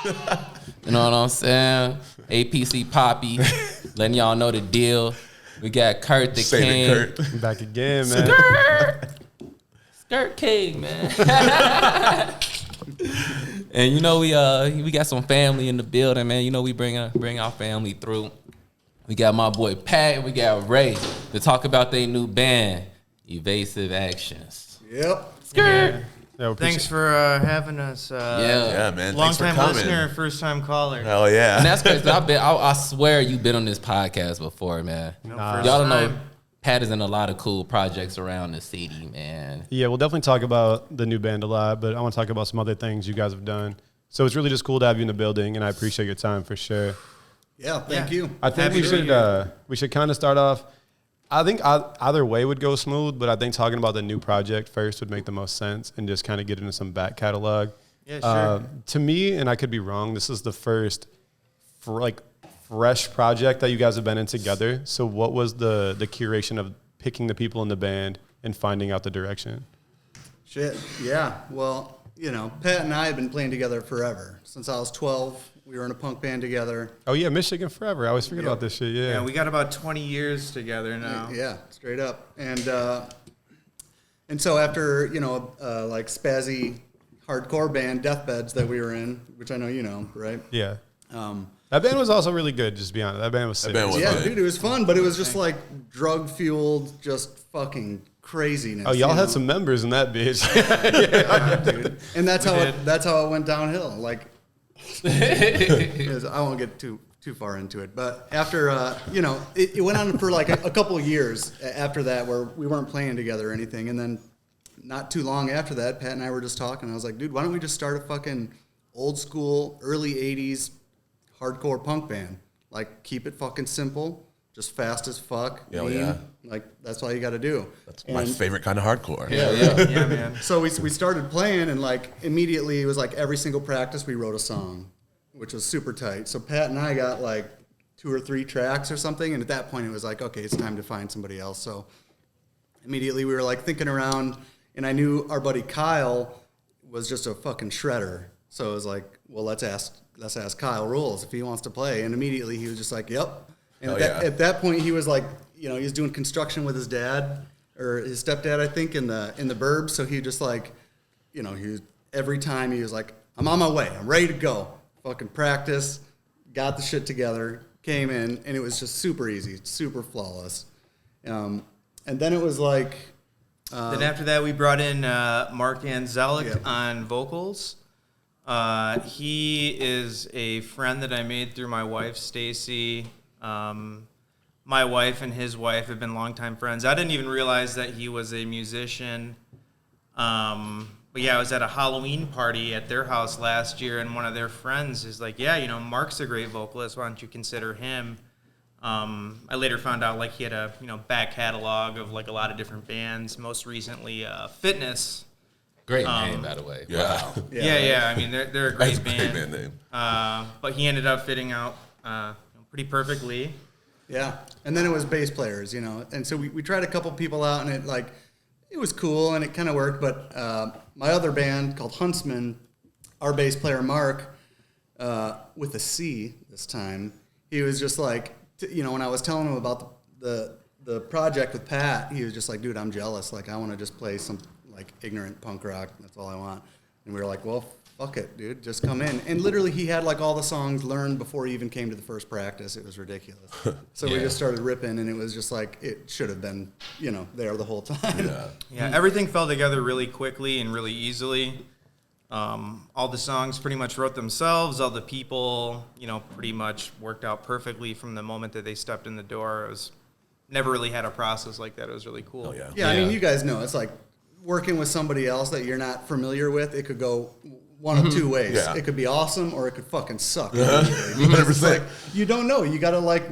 You know what I'm saying? APC Poppy, letting y'all know the deal. We got Kurt the King. Kurt. Back again, man. Skirt King, man. And you know we got some family in the building, man. You know we bring our family through. We got my boy Pat and we got Ray to talk about their new band, Evasive Actions. Yep. Skirt. Yeah, Thanks for having us. Yeah, man. Long Thanks for time coming. listener, first time caller. Hell yeah. And that's crazy. I swear you've been on this podcast before, man. Nah. Y'all don't know Pat is in a lot of cool projects around the city, man. Yeah, we'll definitely talk about the new band a lot, but I want to talk about some other things you guys have done. So it's really just cool to have you in the building, and I appreciate your time for sure. Yeah, thank you. I think we should kind of start off. I think either way would go smooth, but I think talking about the new project first would make the most sense, and just kind of get into some back catalog. Yeah, sure. To me, and I could be wrong, this is the first fresh project that you guys have been in together. So what was the curation of picking the people in the band and finding out the direction? Shit, yeah. Well, you know, Pat and I have been playing together forever. Since I was 12, we were in a punk band together. Oh, yeah, Michigan Forever. I always forget about this shit, yeah. Yeah, we got about 20 years together now. Yeah, straight up. And so after, you know, like spazzy hardcore band, Deathbeds, that we were in, which I know you know, right? Yeah. That band was also really good, just to be honest. That band was sick. Yeah, dude, it was fun, but it was just like drug-fueled, just fucking craziness. Oh, y'all had some members in that bitch. Yeah, dude. And that's how it went downhill. Like, I won't get too far into it, but after you know, it went on for like a couple of years after that where we weren't playing together or anything, and then not too long after that, Pat and I were just talking. I was like, dude, why don't we just start a fucking old school, early '80s hardcore punk band? Like, keep it fucking simple, just fast as fuck. Hell mean. yeah. Like, that's all you got to do. That's my favorite kind of hardcore. Yeah, man. So we started playing, and like immediately it was like every single practice we wrote a song, which was super tight. So Pat and I got like 2 or 3 tracks or something, and at that point it was like, okay, it's time to find somebody else. So immediately we were like thinking around, and I knew our buddy Kyle was just a fucking shredder. So it was like, well, let's ask Kyle Rules if he wants to play. And immediately he was just like, yep. And at that point he was like, you know, he was doing construction with his dad or his stepdad, I think, in the burbs. So he just like, you know, every time he was like, I'm on my way, I'm ready to go. Fucking practice, got the shit together, came in, and it was just super easy, super flawless. And then it was like... then after that, we brought in Mark Anzelic on vocals. He is a friend that I made through my wife, Stacy. My wife and his wife have been longtime friends. I didn't even realize that he was a musician. But yeah, I was at a Halloween party at their house last year, and one of their friends is like, yeah, you know, Mark's a great vocalist. Why don't you consider him? I later found out like he had a back catalog of like a lot of different bands. Most recently, Fitness. Great name, by the way. Yeah. Wow. Yeah. I mean, they're a great That's band. a great band name. But he ended up fitting out pretty perfectly. Yeah, and then it was bass players, you know. And so we tried a couple people out, and it was cool, and it kind of worked. But my other band called Huntsman, our bass player Mark, with a C this time, he was just like, you know, when I was telling him about the project with Pat, he was just like, dude, I'm jealous. Like, I want to just play some like ignorant punk rock. That's all I want. And we were like, well, fuck it, dude, just come in. And literally he had like all the songs learned before he even came to the first practice. It was ridiculous. So we just started ripping, and it was just like, it should have been, you know, there the whole time. Yeah, everything fell together really quickly and really easily. All the songs pretty much wrote themselves. All the people, you know, pretty much worked out perfectly from the moment that they stepped in the door. It was never really had a process like that. It was really cool. Oh, yeah. Yeah, I mean, you guys know, it's like working with somebody else that you're not familiar with. It could go one of two ways. Yeah. It could be awesome, or it could fucking suck. 100%. Like, you don't know. You got to like,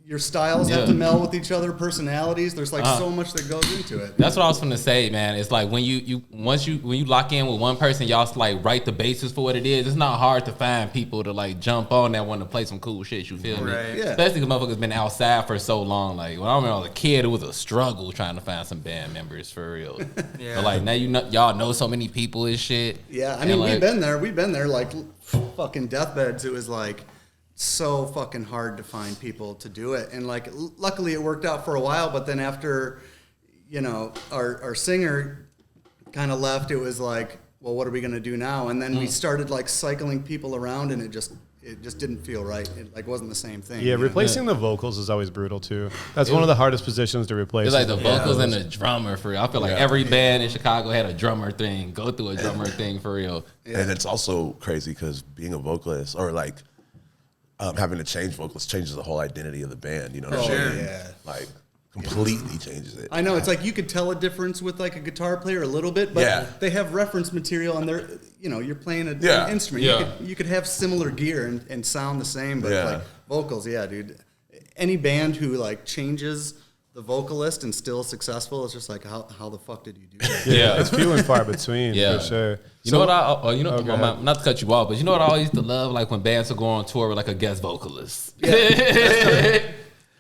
your styles have to meld with each other, personalities. There's like so much that goes into it. That's what I was going to say, man. It's like when you lock in with one person, y'all like write the basis for what it is. It's not hard to find people to like jump on that want to play some cool shit. You feel me? Right. Yeah. Especially because motherfuckers been outside for so long. Like when I remember I was a kid, it was a struggle trying to find some band members for real. Yeah. But like now y'all know so many people and shit. Yeah, I mean, like, we've been there like fucking deathbeds, it was like so fucking hard to find people to do it. And like, luckily it worked out for a while, but then after, you know, our singer kind of left, it was like, well, what are we going to do now? And then we started like cycling people around, and it just didn't feel right. It like wasn't the same thing. Yeah, replacing the vocals is always brutal too. That's one of the hardest positions to replace. It's like the vocals and the drummer for real. I feel like every band in Chicago had a drummer thing, go through a drummer thing for real. Yeah. And it's also crazy because being a vocalist or like having to change vocals changes the whole identity of the band. You know what I'm saying? Yeah. Like completely changes it. I know, it's like you could tell a difference with like a guitar player a little bit, but they have reference material and they're, you know, you're playing an instrument. Yeah. You could have similar gear and sound the same, but like vocals, dude. Any band who like changes the vocalist and still successful is just like, how the fuck did you do that? Yeah, it's few and far between for sure. You know what not to cut you off, but you know what I always used to love, like when bands would go on tour with like a guest vocalist. Yeah.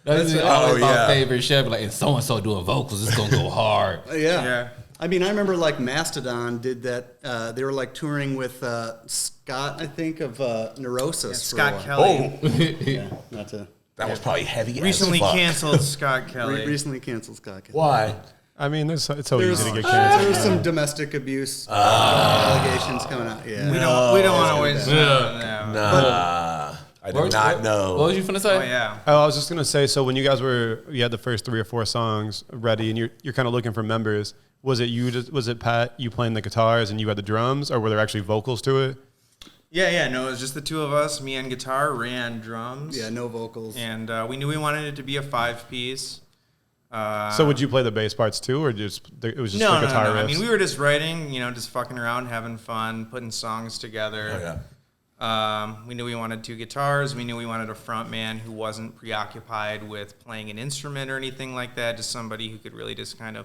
That's always my favorite shit. Like, and so and so doing vocals, it's gonna go hard. Yeah. I mean, I remember like Mastodon did that. They were like touring with Scott, I think, of Neurosis. For Scott a while. Kelly. Oh, that was probably heavy. Recently as fuck. canceled Scott Kelly. Recently canceled Scott Kelly. Why? I mean, it's so easy to get There canceled. was some domestic abuse allegations coming out. Yeah. We don't want to waste time. Nah, I did not know. What was you finna say? Oh yeah. Oh, I was just gonna say. So when you guys you had the first 3 or 4 songs ready, and you're kind of looking for members. Was it Pat, you playing the guitars and you had the drums, or were there actually vocals to it? Yeah. No, it was just the two of us. Me on guitar, Ray on drums. Yeah, no vocals. And we knew we wanted it to be a 5-piece. So would you play the bass parts too, or it was just the guitar riffs? I mean, we were just writing, just fucking around, having fun, putting songs together. Oh, yeah. We knew we wanted 2 guitars. We knew we wanted a front man who wasn't preoccupied with playing an instrument or anything like that. Just somebody who could really just kind of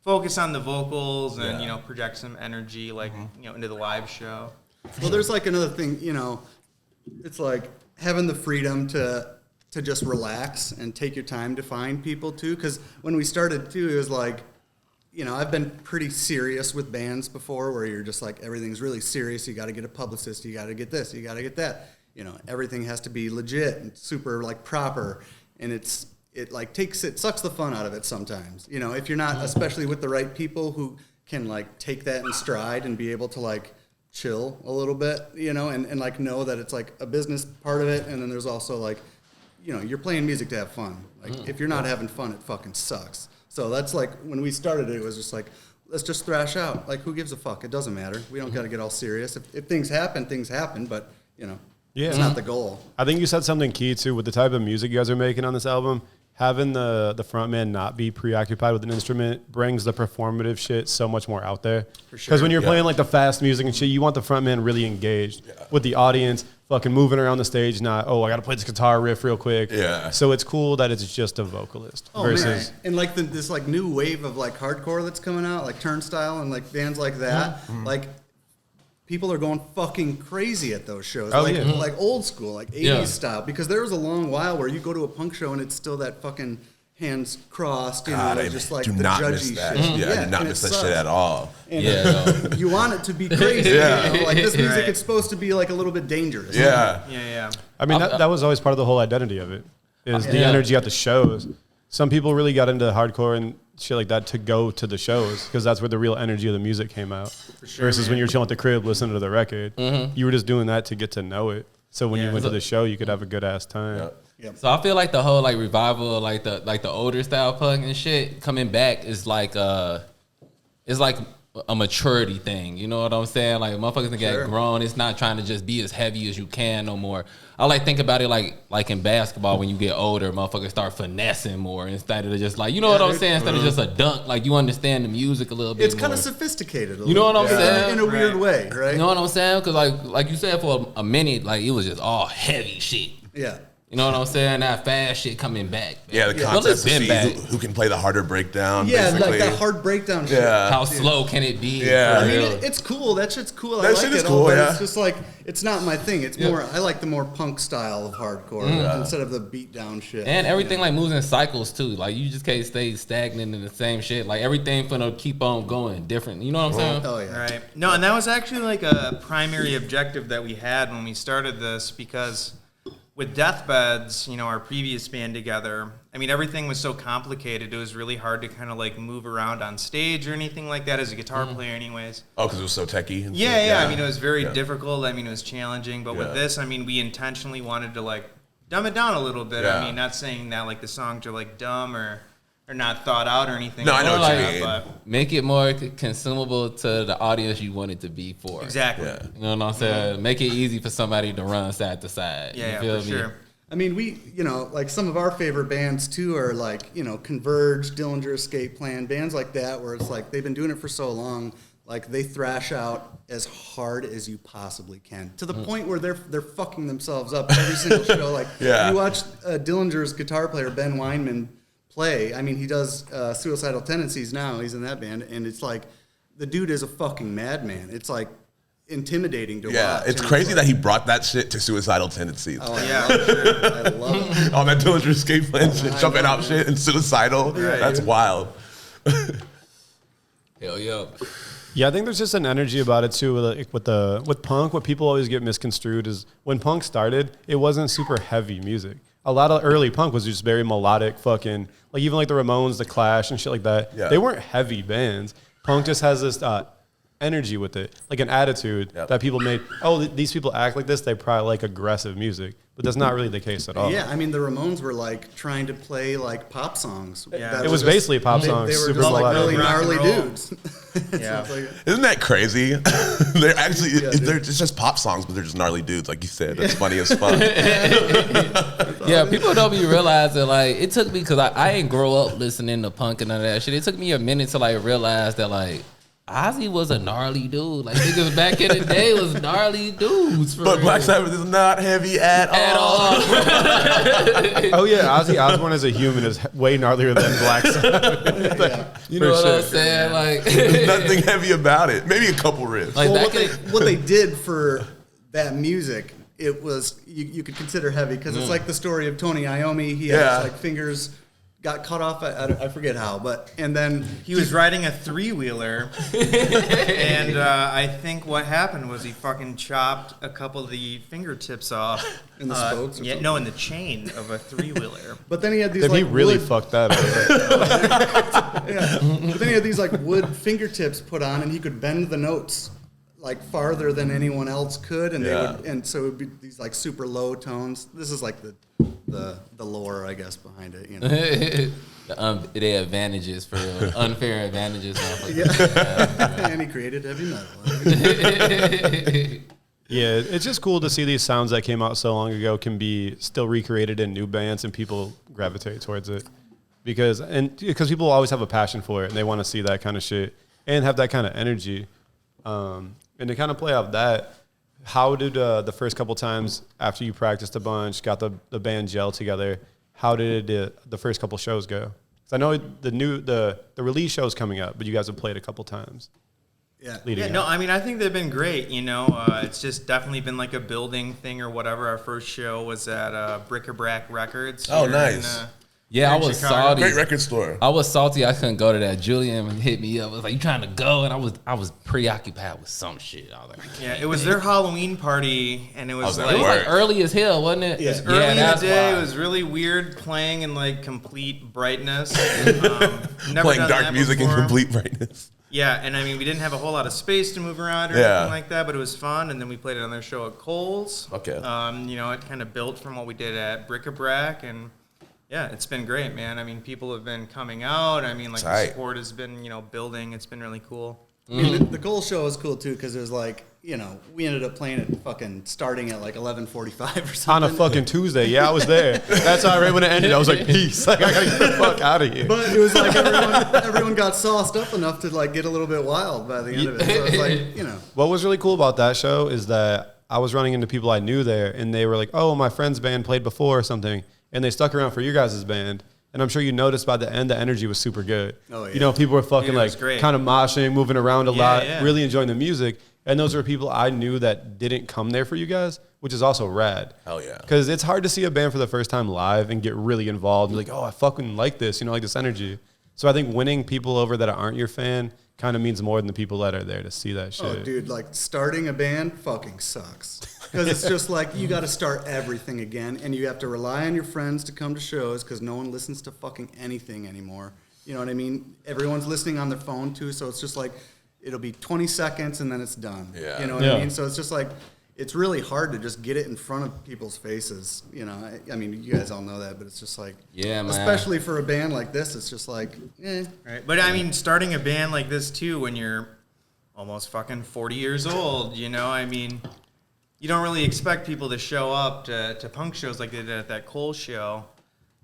focus on the vocals and, project some energy into the live show. Well, there's like another thing, it's like having the freedom to just relax and take your time to find people too. Because when we started too, it was like, I've been pretty serious with bands before where you're just like, everything's really serious. You got to get a publicist. You got to get this. You got to get that. Everything has to be legit and super like proper. And it sucks the fun out of it sometimes. If you're not, especially with the right people who can like take that in stride and be able to like chill a little bit, and like know that it's like a business part of it. And then there's also like, you're playing music to have fun. Like if you're not having fun, it fucking sucks. So that's like when we started it was just like, let's just thrash out. Like who gives a fuck? It doesn't matter. We don't got to get all serious. If things happen, but it's not the goal. I think you said something key too with the type of music you guys are making on this album. Having the front man not be preoccupied with an instrument brings the performative shit so much more out there. Because when you're playing like the fast music and shit, you want the front man really engaged with the audience, fucking moving around the stage, not, I got to play this guitar riff real quick. Yeah. So it's cool that it's just a vocalist. Versus, man. And like this like new wave of like hardcore that's coming out, like Turnstile and like bands like that, like people are going fucking crazy at those shows. Like old school, like 80s style. Because there was a long while where you go to a punk show and it's still that fucking hands crossed, just like do the not judgy miss that. shit. Yeah, do not miss that shit at all. And you want it to be crazy. Like this music is supposed to be like a little bit dangerous. Yeah. I mean, that was always part of the whole identity of it, is the energy at the shows. Some people really got into hardcore and shit like that to go to the shows because that's where the real energy of the music came out. Versus when you're chilling at the crib listening to the record, you were just doing that to get to know it. So when you went to the show, you could have a good ass time. Yep. So I feel like the whole like revival of like the older style punk and shit coming back is like it's like a maturity thing. You know what I'm saying? Like motherfuckers get grown. It's not trying to just be as heavy as you can no more. I like think about it like in basketball when you get older, motherfuckers start finessing more instead of just like, you know what I'm saying? Instead of just a dunk, like you understand the music a little bit. It's more. kind of sophisticated. You know what I'm saying? In a weird way, right? You know what I'm saying? Because like you said, for a minute, like it was just all heavy shit. Yeah. You know what I'm saying? That fast shit coming back. Yeah, the Well, contest it's to been see back. who can play the harder breakdown. Yeah, basically. like that hard breakdown shit. Yeah. How slow can it be? Yeah. for I mean, real? it's cool. That shit's cool. That I like shit is it cool, all, but yeah. it's just like, it's not my thing. It's more, I like the more punk style of hardcore instead of the beat down shit. And everything like moves in cycles too. Like you just can't stay stagnant in the same shit. Like everything finna keep on going different. You know what I'm saying? Oh, yeah. Right. No, and that was actually like a primary objective that we had when we started this, because with Deathbeds, you know, our previous band together, I mean, everything was so complicated. It was really hard to kind of like move around on stage or anything like that as a guitar player anyways. Oh, because it was so techy. And Yeah, stuff. yeah. I mean, it was very difficult. I mean, it was challenging. But Yeah. with this, I mean, we intentionally wanted to like dumb it down a little bit. Yeah. I mean, not saying that like the songs are like dumb or not thought out or anything. No, I know like what you that, mean. But Make it more consumable to the audience you want it to be for. exactly. Yeah. You know what I'm saying? Make it easy for somebody to run side to side. Yeah, You feel for me? sure. I mean, we, you know, like some of our favorite bands too are like, you know, Converge, Dillinger Escape Plan, bands like that, where it's like they've been doing it for so long, like they thrash out as hard as you possibly can, to the point where they're fucking themselves up every single show. Like, Yeah. you watch Dillinger's guitar player Ben Weinman play. I mean, he does Suicidal Tendencies now. He's in that band, and it's like the dude is a fucking madman. It's like intimidating to watch. Yeah, it's and crazy that like, he brought that shit to Suicidal Tendencies. Oh, Yeah. I love it. All that Dillinger Escape Plan shit, jumping out shit, and Suicidal. Right. That's wild. Hell yeah. Yeah, I think there's just an energy about it too. Like with punk, what people always get misconstrued is when punk started, it wasn't super heavy music. A lot of early punk was just very melodic, fucking like even like the Ramones, the Clash, and shit like that. Yeah. They weren't heavy bands. Punk just has this energy with it, like an attitude that people made. Oh, these people act like this. They probably like aggressive music, but that's not really the case at all. Yeah, I mean, the Ramones were like trying to play like pop songs. Yeah. That It was just- basically pop songs, They were super just like melodic. really Rock and gnarly roll. dudes. Yeah. So it's like- Isn't that crazy? They're actually, Yeah, dude. it's just pop songs, but they're just gnarly dudes, like you said. That's funny as fuck. Yeah, people don't be realizing, like, it took me, because I ain't grow up listening to punk and none of that shit. It took me a minute to, like, realize that, like, Ozzy was a gnarly dude. Like, niggas back in the day was gnarly dudes. For But real. Black Sabbath is not heavy at At all. all. Oh yeah, Ozzy Osbourne as a human is way gnarlier than Black Sabbath. You know For what I'm sure. saying? Like, There's nothing heavy about it. Maybe a couple riffs. like well, back what in, they did for that music, it was you could consider heavy because it's like the story of Tony Iommi. He had Yeah. his, like fingers got cut off. I forget how, and then He was riding a 3-wheeler, and I think what happened was he fucking chopped a couple of the fingertips off. In the spokes or Yeah, something? no, in the chain of a 3-wheeler. But then he had these If like he really wood, fucked that up. yeah. But then he had these like wood fingertips put on, and he could bend the notes like farther than anyone else could, and Yeah. they would, and so it would be these like super low tones. This is like the lore, I guess, behind it. You know. their advantages for unfair advantages. And he created heavy metal. Yeah, it's just cool to see these sounds that came out so long ago can be still recreated in new bands and people gravitate towards it because people always have a passion for it and they want to see that kind of shit and have that kind of energy. And to kind of play off that, how did the first couple times after you practiced a bunch, got the band gel together, how did the first couple shows go? 'Cause I know the release show's coming up, but you guys have played a couple times. Yeah. leading Yeah, no, up. I mean, I think they've been great. You know, it's just definitely been like a building thing or whatever. Our first show was at Bric-a-Brac Records. Oh, here nice. Yeah, I here in was Chicago. salty. Great record store. I was salty. I couldn't go to that. Julian hit me up. Was like, "You trying to go?" And I was preoccupied with some shit. I was like, Yeah, it was their Halloween party, and it was that it was Work. like early as hell, wasn't it? Yeah. early in the that's day. why. It was really weird playing in like complete brightness. Never Playing done dark that music in before. complete brightness. Yeah, and I mean, we didn't have a whole lot of space to move around or Yeah. anything like that, but it was fun. And then we played another show at Cole's. Okay. You know, it kind of built from what we did at Bric-a-Brac, and yeah, it's been great, man. I mean, people have been coming out. I mean, like the Tight. support has been, you know, building. It's been really cool. I mean, the Cole show was cool too because it was like, you know, we ended up playing it fucking starting at like 11:45 or something. On a fucking Tuesday. Yeah, I was there. That's how right when it ended. I was like, peace. Like, I gotta get the fuck out of here. But it was like everyone got sauced up enough to like get a little bit wild by the end of it. So it was like, you know. What was really cool about that show is that I was running into people I knew there, and they were like, "Oh, my friend's band played before or something," and they stuck around for your guys' band. And I'm sure you noticed by the end, the energy was super good. Oh, yeah. You know, people were fucking Dude, it was like great. kind of moshing, moving around a lot, yeah. really enjoying the music. And those were people I knew that didn't come there for you guys, which is also rad. Hell yeah. Because it's hard to see a band for the first time live and get really involved. And be like, oh, I fucking like this, you know, like this energy. So I think winning people over that aren't your fan kind of means more than the people that are there to see that shit. Oh, dude, like starting a band fucking sucks. Because it's just like you got to start everything again, and you have to rely on your friends to come to shows because no one listens to fucking anything anymore. You know what I mean? Everyone's listening on their phone too, so it's just like it'll be 20 seconds and then it's done. Yeah. You know what I mean? So it's just like it's really hard to just get it in front of people's faces. You know, I mean, you guys all know that, but it's just like, Yeah, man. especially for a band like this, it's just like, eh. Right. But I mean, starting a band like this too, when you're almost fucking 40 years old, you know, I mean, you don't really expect people to show up to punk shows like they did at that Cole show.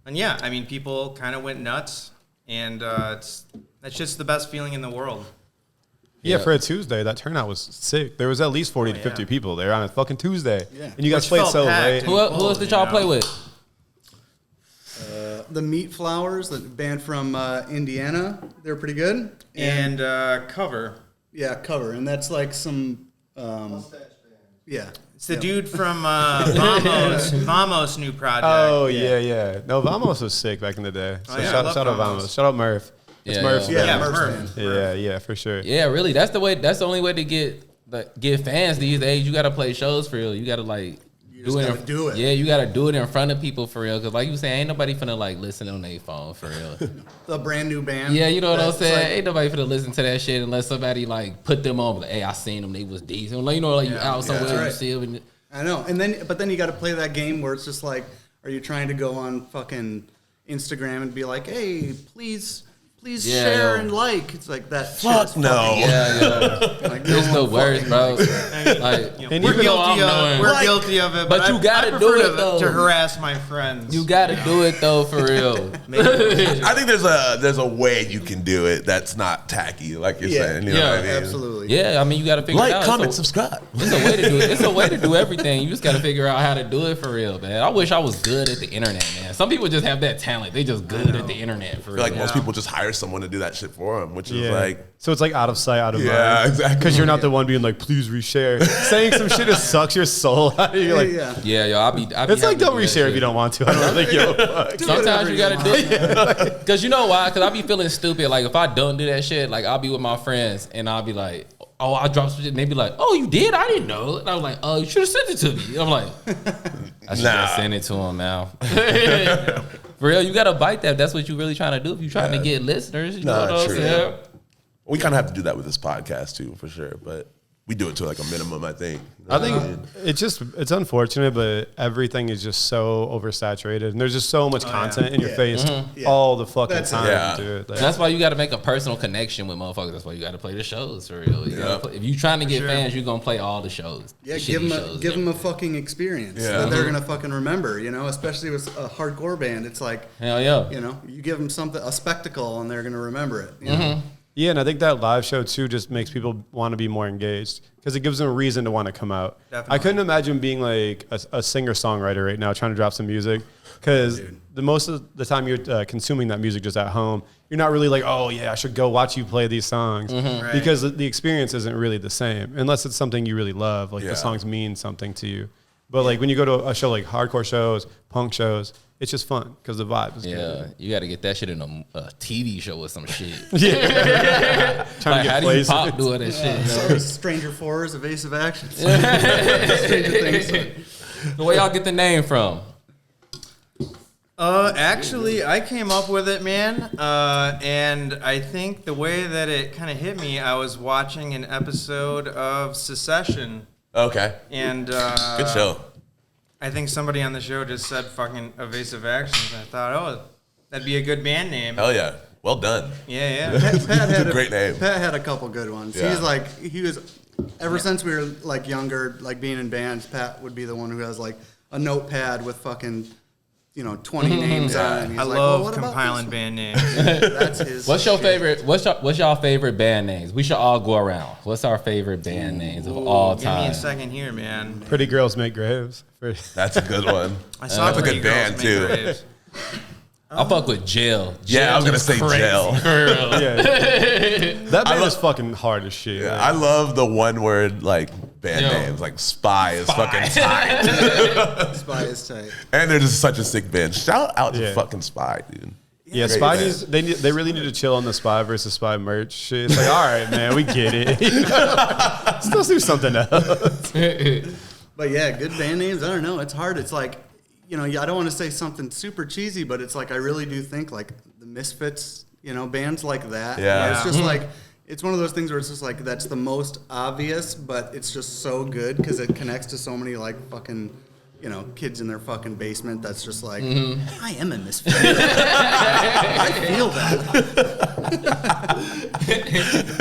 And yeah, I mean, people kind of went nuts, and that's just the best feeling in the world. Yeah, for a Tuesday, that turnout was sick. There was at least 40 to 50 yeah. people there on a fucking Tuesday. Yeah. And you guys Which played felt so packed late. and Who full, else did y'all you play know? with? The Meat Flowers, the band from Indiana, they're pretty good. And Cover. Yeah, Cover, and that's like some, yeah. It's the dude from Vamos' new project. Oh, yeah. No, Vamos was sick back in the day. So Oh, yeah, I shout love out Vamos. Vamos. Shout out Murph. It's Yeah, Murph's yeah. band. Murph's band. Yeah, for sure. Yeah, really. That's the way. That's the only way to get fans these days. You got to play shows for real. You got to like just gotta do it. Yeah, you got to do it in front of people for real. Cause like you saying, ain't nobody finna like listen on their phone for real. The brand new band. Yeah, you know what I'm That's saying. like- Ain't nobody finna listen to that shit unless somebody like put them on. Like, hey, I seen them. They was decent. Like, you know, like you out somewhere, that's you right. see them. And, I know, but then you got to play that game where it's just like, are you trying to go on fucking Instagram and be like, hey, please Yeah, share yo. and like? It's like that. Fuck shit is no. fucking- yeah. Like, no It's the one worst, fucking bro. likes that. Like, And We're even though guilty of it. We're guilty of it, But you gotta I do prefer it, though. to harass my friends. you gotta do it though, for real. I think there's a way you can do it that's not tacky, like you're Yeah. saying. You know Yeah, what I mean? Absolutely. Yeah, I mean, you gotta figure it Like, out. comment, It's a- subscribe. It's a way to do it. It's a way to do everything. You just gotta figure out how to do it for real, man. I wish I was good at the internet, man. Some people just have that talent. They just good at the internet for I real. feel like most people just hire someone to do that shit for them, which is Yeah. like, So it's like out of sight, out of mind. yeah, exactly. Because you're not the one being like, please reshare. Saying some shit that sucks your soul out of you. You're like, yeah. Yeah, yo, I'll be it's happy like, to don't do that reshare if shit. you don't want to. I don't think you'll fuck. Sometimes you gotta whatever do it. Because you know why? Because I be feeling stupid. Like, if I don't do that shit, like, I'll be with my friends and I'll be like, oh, I dropped some shit. And they be like, oh, you did? I didn't know. And I was like, oh, you should have sent it to me. And I'm like, I should Nah. have sent it to him now. For real, you gotta bite that. That's what you really trying to do. If you trying to get listeners, you know what I'm true. saying? We kind of have to do that with this podcast too, for sure. But we do it to like a minimum, I think. You know I what think mean? it's unfortunate, but everything is just so oversaturated, and there's just so much content in your face Yeah. all the fucking That's it. time, Yeah. dude. Like, That's why you got to make a personal connection with motherfuckers. That's why you got to play the shows for real. You gotta play, if you trying to get fans, you gonna play all the shows. Yeah, the give shitty them shows. give them a fucking experience Yeah. that they're gonna fucking remember. You know, especially with a hardcore band. It's like, Hell yeah. you know, you give them something, a spectacle, and they're gonna remember it. You know? yeah, and I think that live show too just makes people want to be more engaged because it gives them a reason to want to come out. Definitely. I couldn't imagine being like a singer-songwriter right now trying to drop some music because the most of the time you're consuming that music just at home, you're not really like, oh yeah, I should go watch you play these songs Right. because the experience isn't really the same unless it's something you really love, like Yeah. the songs mean something to you. But like when you go to a show like hardcore shows, punk shows, it's just fun because the vibe is Yeah, good. you got to get that shit in a TV show or some shit. Trying Like, to how get do you plays. pop doing that shit? You know? So Stranger 4's Evasive Actions. Stranger Things. Where y'all get the name from? Actually, I came up with it, man. And I think the way that it kind of hit me, I was watching an episode of Secession, Okay. and Good show. I think somebody on the show just said fucking Evasive Actions. I thought, oh, that'd be a good band name. Hell yeah. Well done. Yeah, yeah. Pat had Great name. Pat had a couple good ones. Yeah. He's like, he was, ever since we were like younger, like being in bands, Pat would be the one who has like a notepad with fucking 20 names on it. And he's I like, love what about compiling this band names. one? That's his. What's your shit. favorite? What's y'all favorite band names? We should all go around. What's our favorite band names of all Give me a time? second here, man. Pretty Girls Make Graves. That's a good one. I saw That's a Pretty good band Girls too. Make Graves. I fuck with Jill. Yeah, I was gonna is say crazy. Jill. Yeah. That band is fucking hard as shit. Yeah, I love the one word like band Yo. names. Like Spy is fucking tight. Spy is tight. And they're just such a sick band. Shout out to Yeah. fucking Spy, dude. Yeah, Great Spy band. needs, they really need to chill on the Spy versus Spy merch shit. It's like, all right, man, we get it. Let's do something else. But yeah, good band names. I don't know. It's hard. It's like, I don't want to say something super cheesy, but it's like I really do think like the Misfits, bands like that. Yeah. where it's just like it's one of those things where it's just like that's the most obvious, but it's just so good because it connects to so many like fucking. Kids in their fucking basement. That's just like I am a misfit. I feel that.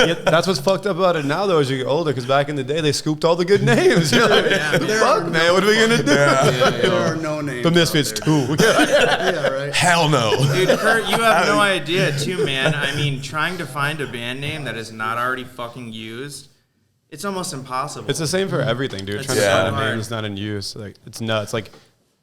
Yeah, that's what's fucked up about it now, though, as you get older, because back in the day, they scooped all the good names. You're like, fuck, man, what are we going to do? There are no names. The Misfits, out too. there. Yeah, right. Hell no. Dude, Kurt, you have no idea, too, man. I mean, trying to find a band name that is not already fucking used, it's almost impossible. It's the same for everything, dude. It's Trying to so find a hard. name that's not in use. Like, it's nuts. Like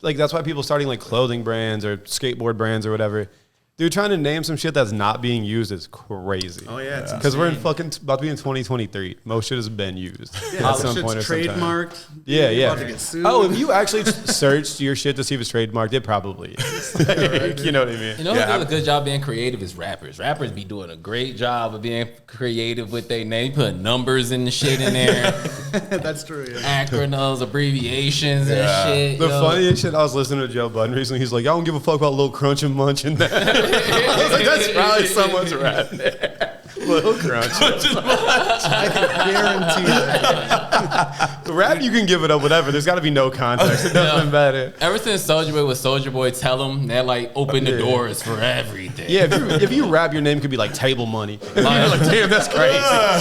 that's why people starting like clothing brands or skateboard brands or whatever. Dude, trying to name some shit that's not being used is crazy. Oh, yeah, it's Because we're in insane. fucking about to be in 2023. Most shit has been used Yeah, at some shit's point or some time. trademarked. Yeah, You're yeah. About to get sued. Oh, if you actually searched your shit to see if it's trademarked, it probably is. You know what I mean? You know Yeah, who does a good job being creative is rappers. Rappers be doing a great job of being creative with their name. Put numbers and shit in there, That's true. Yeah. acronyms, abbreviations and Yeah. shit. The yo. funniest shit, I was listening to Joe Budden recently. He's like, I don't give a fuck about Lil Crunch and Munch and that. I was like, that's probably someone's rap there. Lil Crunch. I can guarantee that. The rap, you can give it up, whatever. There's got to be no context. It doesn't matter. Ever since Soulja Boy was Soulja Boy, tell them that like open the doors for everything. Yeah, if you rap, your name could be like Table Money. You're like, damn, that's crazy.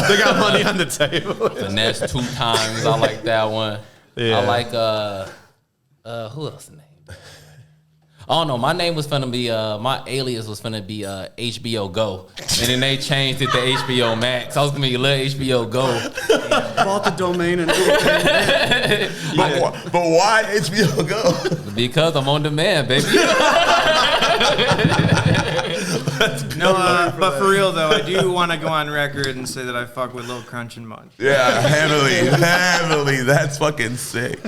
They got money on the table. Finesse 2 times. I like that one. Yeah. I like who else name? Oh no, my name was finna be my alias was finna be HBO Go, and then they changed it to HBO Max. I was gonna be Lil HBO Go. Bought the domain and But why HBO Go? Because I'm on demand, baby. No, but for real, though, I do want to go on record and say that I fuck with Lil Crunch and Munch. Yeah, heavily. That's fucking sick.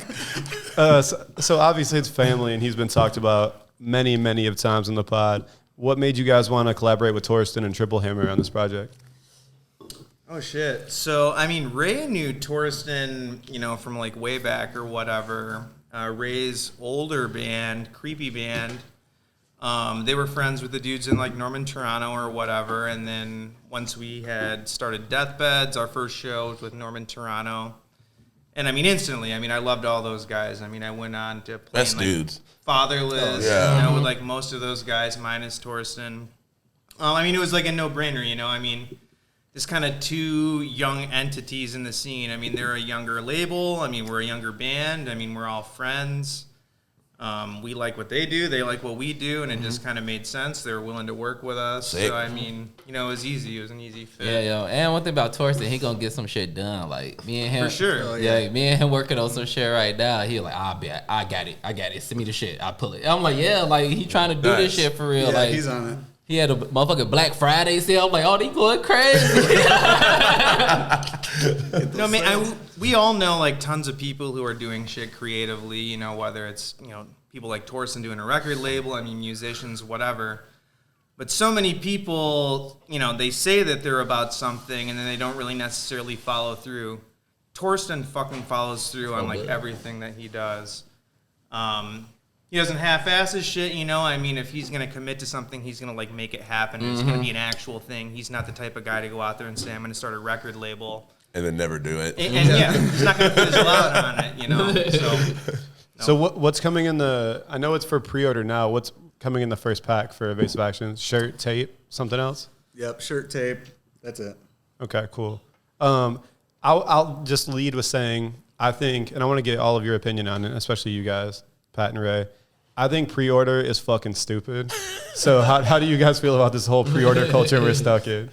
So obviously it's family, and he's been talked about many of times in the pod. What made you guys want to collaborate with Torsten and Triple Hammer on this project? Oh, shit. So, I mean, Ray knew Torsten, from like way back or whatever. Ray's older band, Creepy Band, they were friends with the dudes in like Norman, Toronto or whatever. And then once we had started Deathbeds, our first show was with Norman, Toronto. And I mean, instantly, I loved all those guys. I mean, I went on to play Best in, like, dudes. Fatherless, Yeah. with like most of those guys minus Torsten. It was like a no-brainer, there's kind of 2 young entities in the scene. They're a younger label. We're a younger band. We're all friends. We like what they do. They like what we do, and it just kind of made sense. They were willing to work with us. Sick. So, it was easy. It was an easy fit. Yeah, yo. And one thing about Torsten, he gonna get some shit done. Like me and him, For sure. Yeah, me and him working on some shit right now. He like, I got it. Send me the shit. I pull it. I'm like, yeah, like he trying to do this Nice. shit for real. Yeah, like he's on it. he had a motherfucking Black Friday sale. I'm like, oh, they going crazy. We all know like tons of people who are doing shit creatively, whether it's, people like Torsten doing a record label, musicians, whatever. But so many people, they say that they're about something and then they don't really necessarily follow through. Torsten fucking follows through on like everything that he does. He doesn't half-ass his shit, if he's going to commit to something, he's going to like make it happen. It's going to be an actual thing. He's not the type of guy to go out there and say, I'm going to start a record label. And then never do it. And he's not going to put his lot on it, So, So what's coming in the? I know it's for pre-order now. What's coming in the first pack for Evasive Actions? Shirt, tape, something else? Yep, shirt, tape. That's it. Okay, cool. I'll just lead with saying I think, and I want to get all of your opinion on it, especially you guys, Pat and Ray. I think pre-order is fucking stupid. So how do you guys feel about this whole pre-order culture we're stuck in?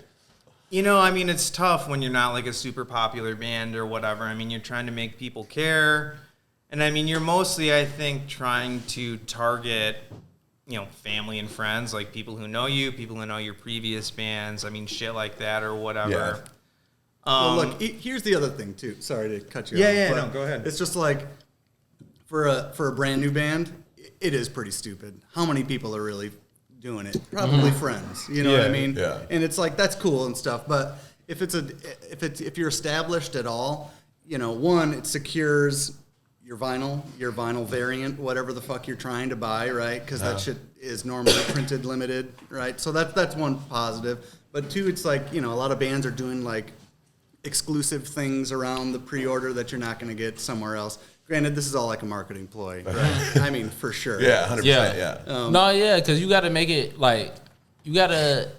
You know, I mean, it's tough when you're not like a super popular band or whatever. I mean, you're trying to make people care. And I mean, you're mostly, I think, trying to target, you know, family and friends, like people who know you, people who know your previous bands. I mean, shit like that or whatever. Yeah. Well, look, here's the other thing too. Sorry to cut you off. Yeah, but no, go ahead. It's just like for a brand new band, it is pretty stupid. How many people are really doing it? Probably friends. You know what I mean? Yeah. And it's like that's cool and stuff. But if you're established at all, you know, one, it secures your vinyl variant, whatever the fuck you're trying to buy, right? Because that shit is normally printed limited, right? So that's one positive. But two, it's like, you know, a lot of bands are doing like exclusive things around the pre-order that you're not going to get somewhere else. Granted, this is all like a marketing ploy, right? I mean, for sure. Yeah, 100%. Yeah. No, yeah, because you got to make it like you got to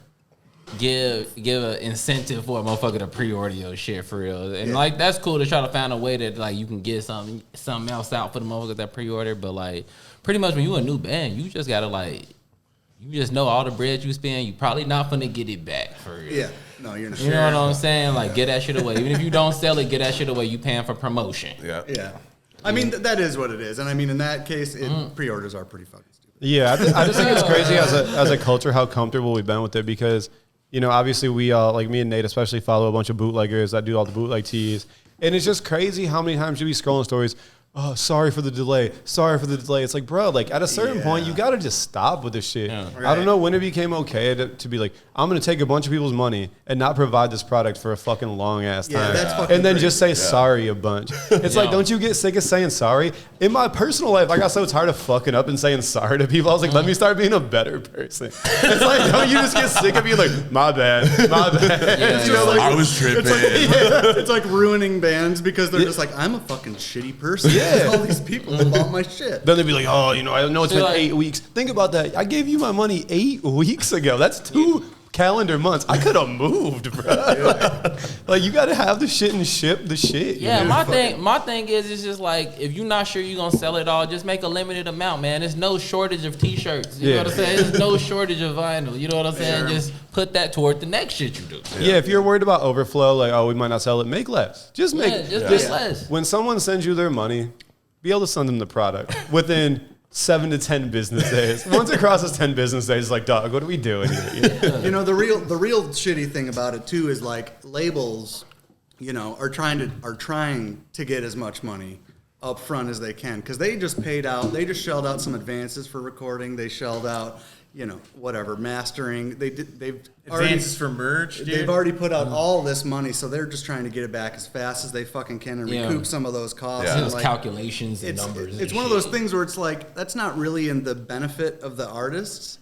give an incentive for a motherfucker to pre-order your shit for real, and like that's cool to try to find a way that like you can get something else out for the motherfuckers that pre-order. But like pretty much when you a new band, you just gotta like you just know all the bread you spend, you probably not gonna get it back for real. Yeah. No, you're not. You know what I'm saying? Like get that shit away. Even if you don't sell it, get that shit away. You paying for promotion. Yeah. Yeah. I mean, that is what it is. And I mean, in that case, pre-orders are pretty fucking stupid. Yeah, I just think it's crazy as a culture how comfortable we've been with it because, you know, obviously we all, like me and Nate especially, follow a bunch of bootleggers that do all the bootleg tees. And it's just crazy how many times you be scrolling stories, oh, sorry for the delay. Sorry for the delay. It's like, bro, like at a certain point, you got to just stop with this shit. Yeah. I don't know when it became okay to be like, I'm going to take a bunch of people's money and not provide this product for a fucking long ass time. That's fucking and then crazy. just say sorry a bunch. It's like, don't you get sick of saying sorry? In my personal life, I got so tired of fucking up and saying sorry to people. I was like, let me start being a better person. It's like, don't you just get sick of being like, my bad. Yeah, You know, like, I was tripping. It's like ruining bands because they're just like, I'm a fucking shitty person. Yeah. All these people bought my shit. Then they'd be like, oh, you know, I know it's So been like- 8 weeks. Think about that. I gave you my money 8 weeks ago. That's 2 calendar months. I could have moved, bro. Like, you got to have the shit and ship the shit. Yeah, my thing is it's just like if you're not sure you're gonna sell it all, just make a limited amount, man. There's no shortage of t-shirts. You know what I'm saying? There's no shortage of vinyl. You know what I'm saying? Just put that toward the next shit you do. Yeah, if you're worried about overflow, like, oh, we might not sell it, make less. Just make just less. When someone sends you their money, be able to send them the product within 7 to 10 business days. Once it crosses 10 business days, it's like, dog, what are we doing here? You know, the real shitty thing about it too is like labels, you know, are trying to get as much money up front as they can because they just shelled out some advances for recording. They shelled out, you know, whatever mastering. They've Advances for merch, dude. They've already put out all this money, so they're just trying to get it back as fast as they fucking can and Yeah. recoup some of those costs. Yeah. And Those like, calculations and it's numbers. It's one of those things where it's like that's not really in the benefit of the artists.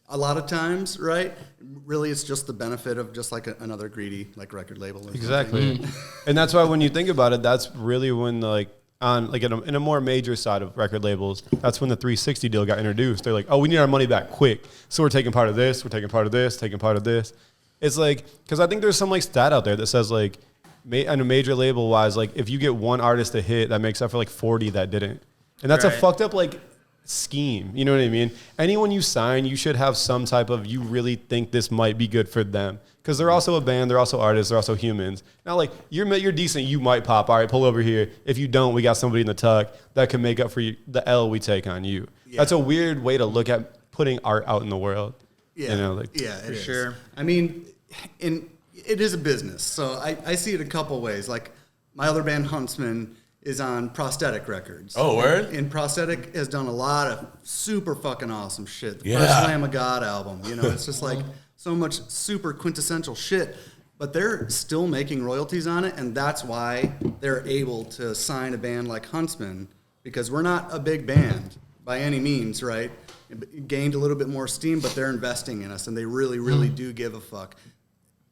A lot of times, right? Really, it's just the benefit of just like another greedy like record label. Or Exactly. And that's why when you think about it, that's really when in a more major side of record labels, that's when the 360 deal got introduced. They're like, oh, we need our money back quick. So we're taking part of this, we're taking part of this, taking part of this. It's like, because I think there's some like stat out there that says like, on a major label wise, like if you get one artist a hit, that makes up for like 40 that didn't. And that's a Right. fucked up like scheme. You know what I mean? Anyone you sign, you should have some type of, you really think this might be good for them. Because they're also a band, they're also artists, they're also humans. Now, like, you're decent, you might pop. All right, pull over here. If you don't, we got somebody in the tuck that can make up for you, the L we take on you. Yeah. That's a weird way to look at putting art out in the world. Yeah, You know, like, yeah, it is. sure. I mean, it is a business, so I see it a couple ways. Like my other band, Huntsman, is on Prosthetic Records. Oh, word? And Prosthetic has done a lot of super fucking awesome shit. The Yeah. first Lamb of God album, you know, it's just like so much super quintessential shit. But they're still making royalties on it, and that's why they're able to sign a band like Huntsman, because we're not a big band by any means, right? It gained a little bit more steam, but they're investing in us, and they really, really do give a fuck.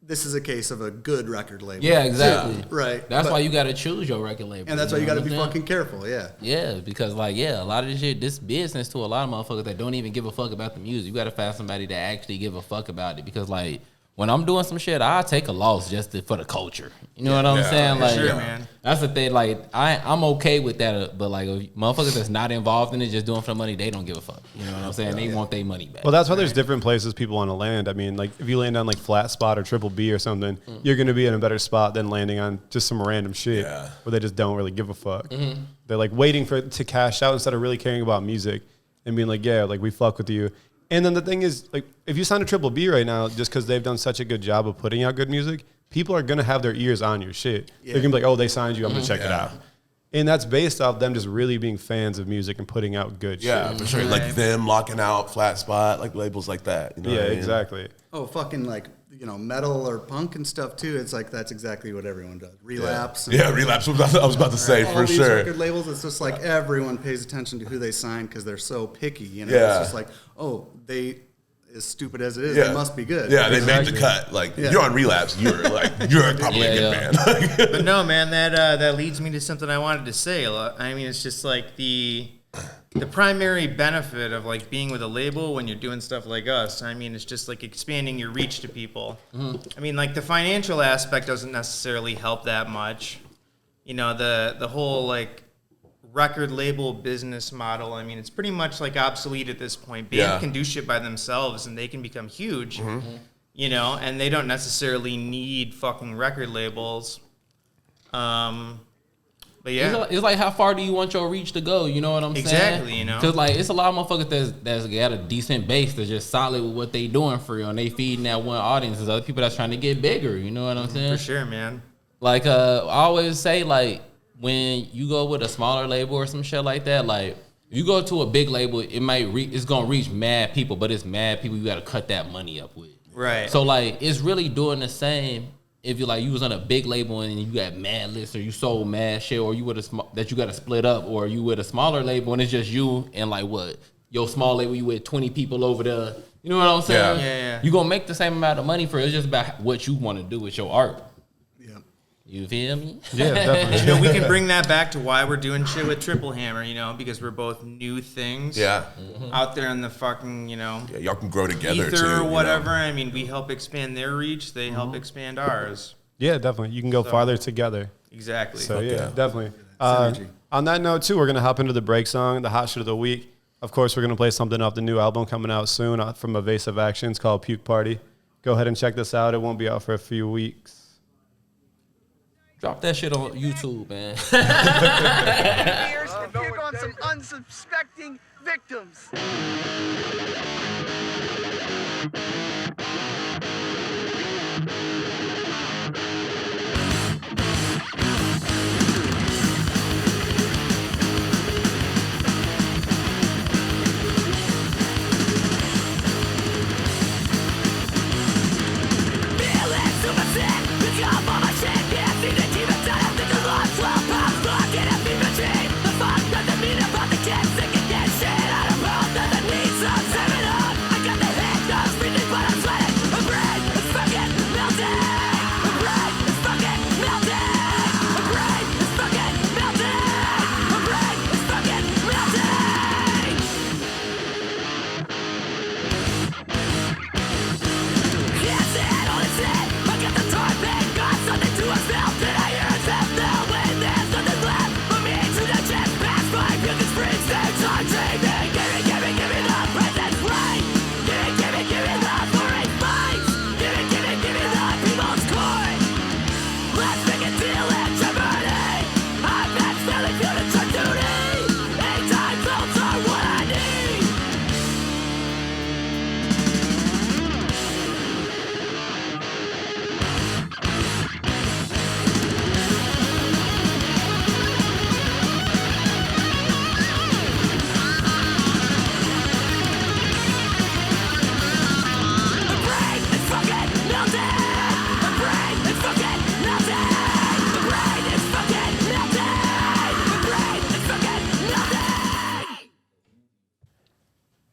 This is a case of a good record label. Yeah, exactly. Right. That's But- why you got to choose your record label. And that's why you got to know be what I'm fucking careful, yeah. saying? Yeah, because like, a lot of this shit, this business to a lot of motherfuckers that don't even give a fuck about the music. You got to find somebody that actually give a fuck about it. Because like, when I'm doing some shit, I take a loss just for the culture. You know what I'm saying? Like, sure, man. That's the thing. Like, I'm okay with that, but like, motherfuckers that's not involved in it, just doing for the money, they don't give a fuck. You know what I'm saying? They want their money back. Well, that's why there's different places people want to land. I mean, like if you land on like Flat Spot or Triple B or something, you're going to be in a better spot than landing on just some random shit where they just don't really give a fuck. They're like waiting for it to cash out instead of really caring about music and being like, yeah, like we fuck with you. And then the thing is, like, if you sign a Triple B right now, just because they've done such a good job of putting out good music, people are going to have their ears on your shit. They're going to be like, oh, they signed you, I'm going to check it out. And that's based off them just really being fans of music and putting out good shit. Yeah, for sure. Like them locking out Flat Spot, like labels like that. You know what I mean? Exactly. Oh, fucking like, you know, metal or punk and stuff too. It's like that's exactly what everyone does. Relapse. Yeah, Relapse. I was about to say, all for these sure. record labels, it's just like everyone pays attention to who they sign because they're so picky. You know, Yeah. it's just like, oh, they, as stupid as it is, they must be good. Yeah, they made the cut. Like, you're on Relapse. You're probably a good band. But no, man, that leads me to something I wanted to say. I mean, it's just like the primary benefit of like being with a label when you're doing stuff like us. I mean, it's just like expanding your reach to people. I mean, like the financial aspect doesn't necessarily help that much. You know, the whole like record label business model, I mean, it's pretty much like obsolete at this point. Bands can do shit by themselves and they can become huge, you know, and they don't necessarily need fucking record labels. But yeah. It's like how far do you want your reach to go? You know what I'm saying? Exactly, you know. Because like it's a lot of motherfuckers that's got a decent base that's just solid with what they doing for real, and they feeding that one audience. There's other people that's trying to get bigger. You know what I'm saying? For sure, man. Like I always say, like when you go with a smaller label or some shit like that, like if you go to a big label, it's gonna reach mad people, but it's mad people you gotta cut that money up with. Right. So like it's really doing the same. If you like you was on a big label and you got mad lists or you sold mad shit, or you with that you got to split up, or you with a smaller label and it's just you and like what your small label you with 20 people over there. You know what I'm saying? Yeah. You gonna make the same amount of money for it. It's just about what you want to do with your art. Yeah. You feel me? Yeah, definitely. You know, we can bring that back to why we're doing shit with Triple Hammer, you know, because we're both new things out there in the fucking, you know, Yeah, y'all can grow together ether too. or you whatever. know? I mean, we help expand their reach. They help expand ours. Yeah, definitely. You can go farther together. Exactly. So yeah, yeah. definitely. Synergy. On that note too, we're gonna hop into the break song, the hot shit of the week. Of course, we're gonna play something off the new album coming out soon from Evasive Actions called Puke Party. Go ahead and check this out. It won't be out for a few weeks. Drop that shit on YouTube, man. Years to pick on some unsuspecting victims.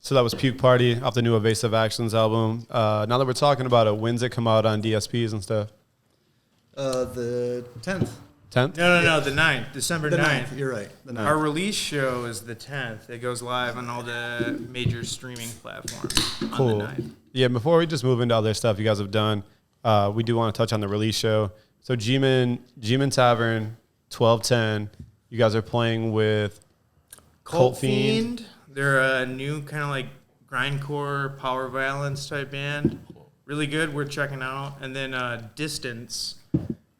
So that was Puke Party off the new Evasive Actions album. Now that we're talking about it, when's it come out on DSPs and stuff? The 10th. 10th? No, the 9th, December The 9th. 9th. You're right. The 9th. Our release show is the 10th. It goes live on all the major streaming platforms on Cool. the 9th. Yeah, before we just move into other stuff you guys have done, we do want to touch on the release show. So G-Man Tavern, 1210. You guys are playing with Cult Fiend. They're a new kind of like grindcore power violence type band. Really good. We're checking out. And then Distance,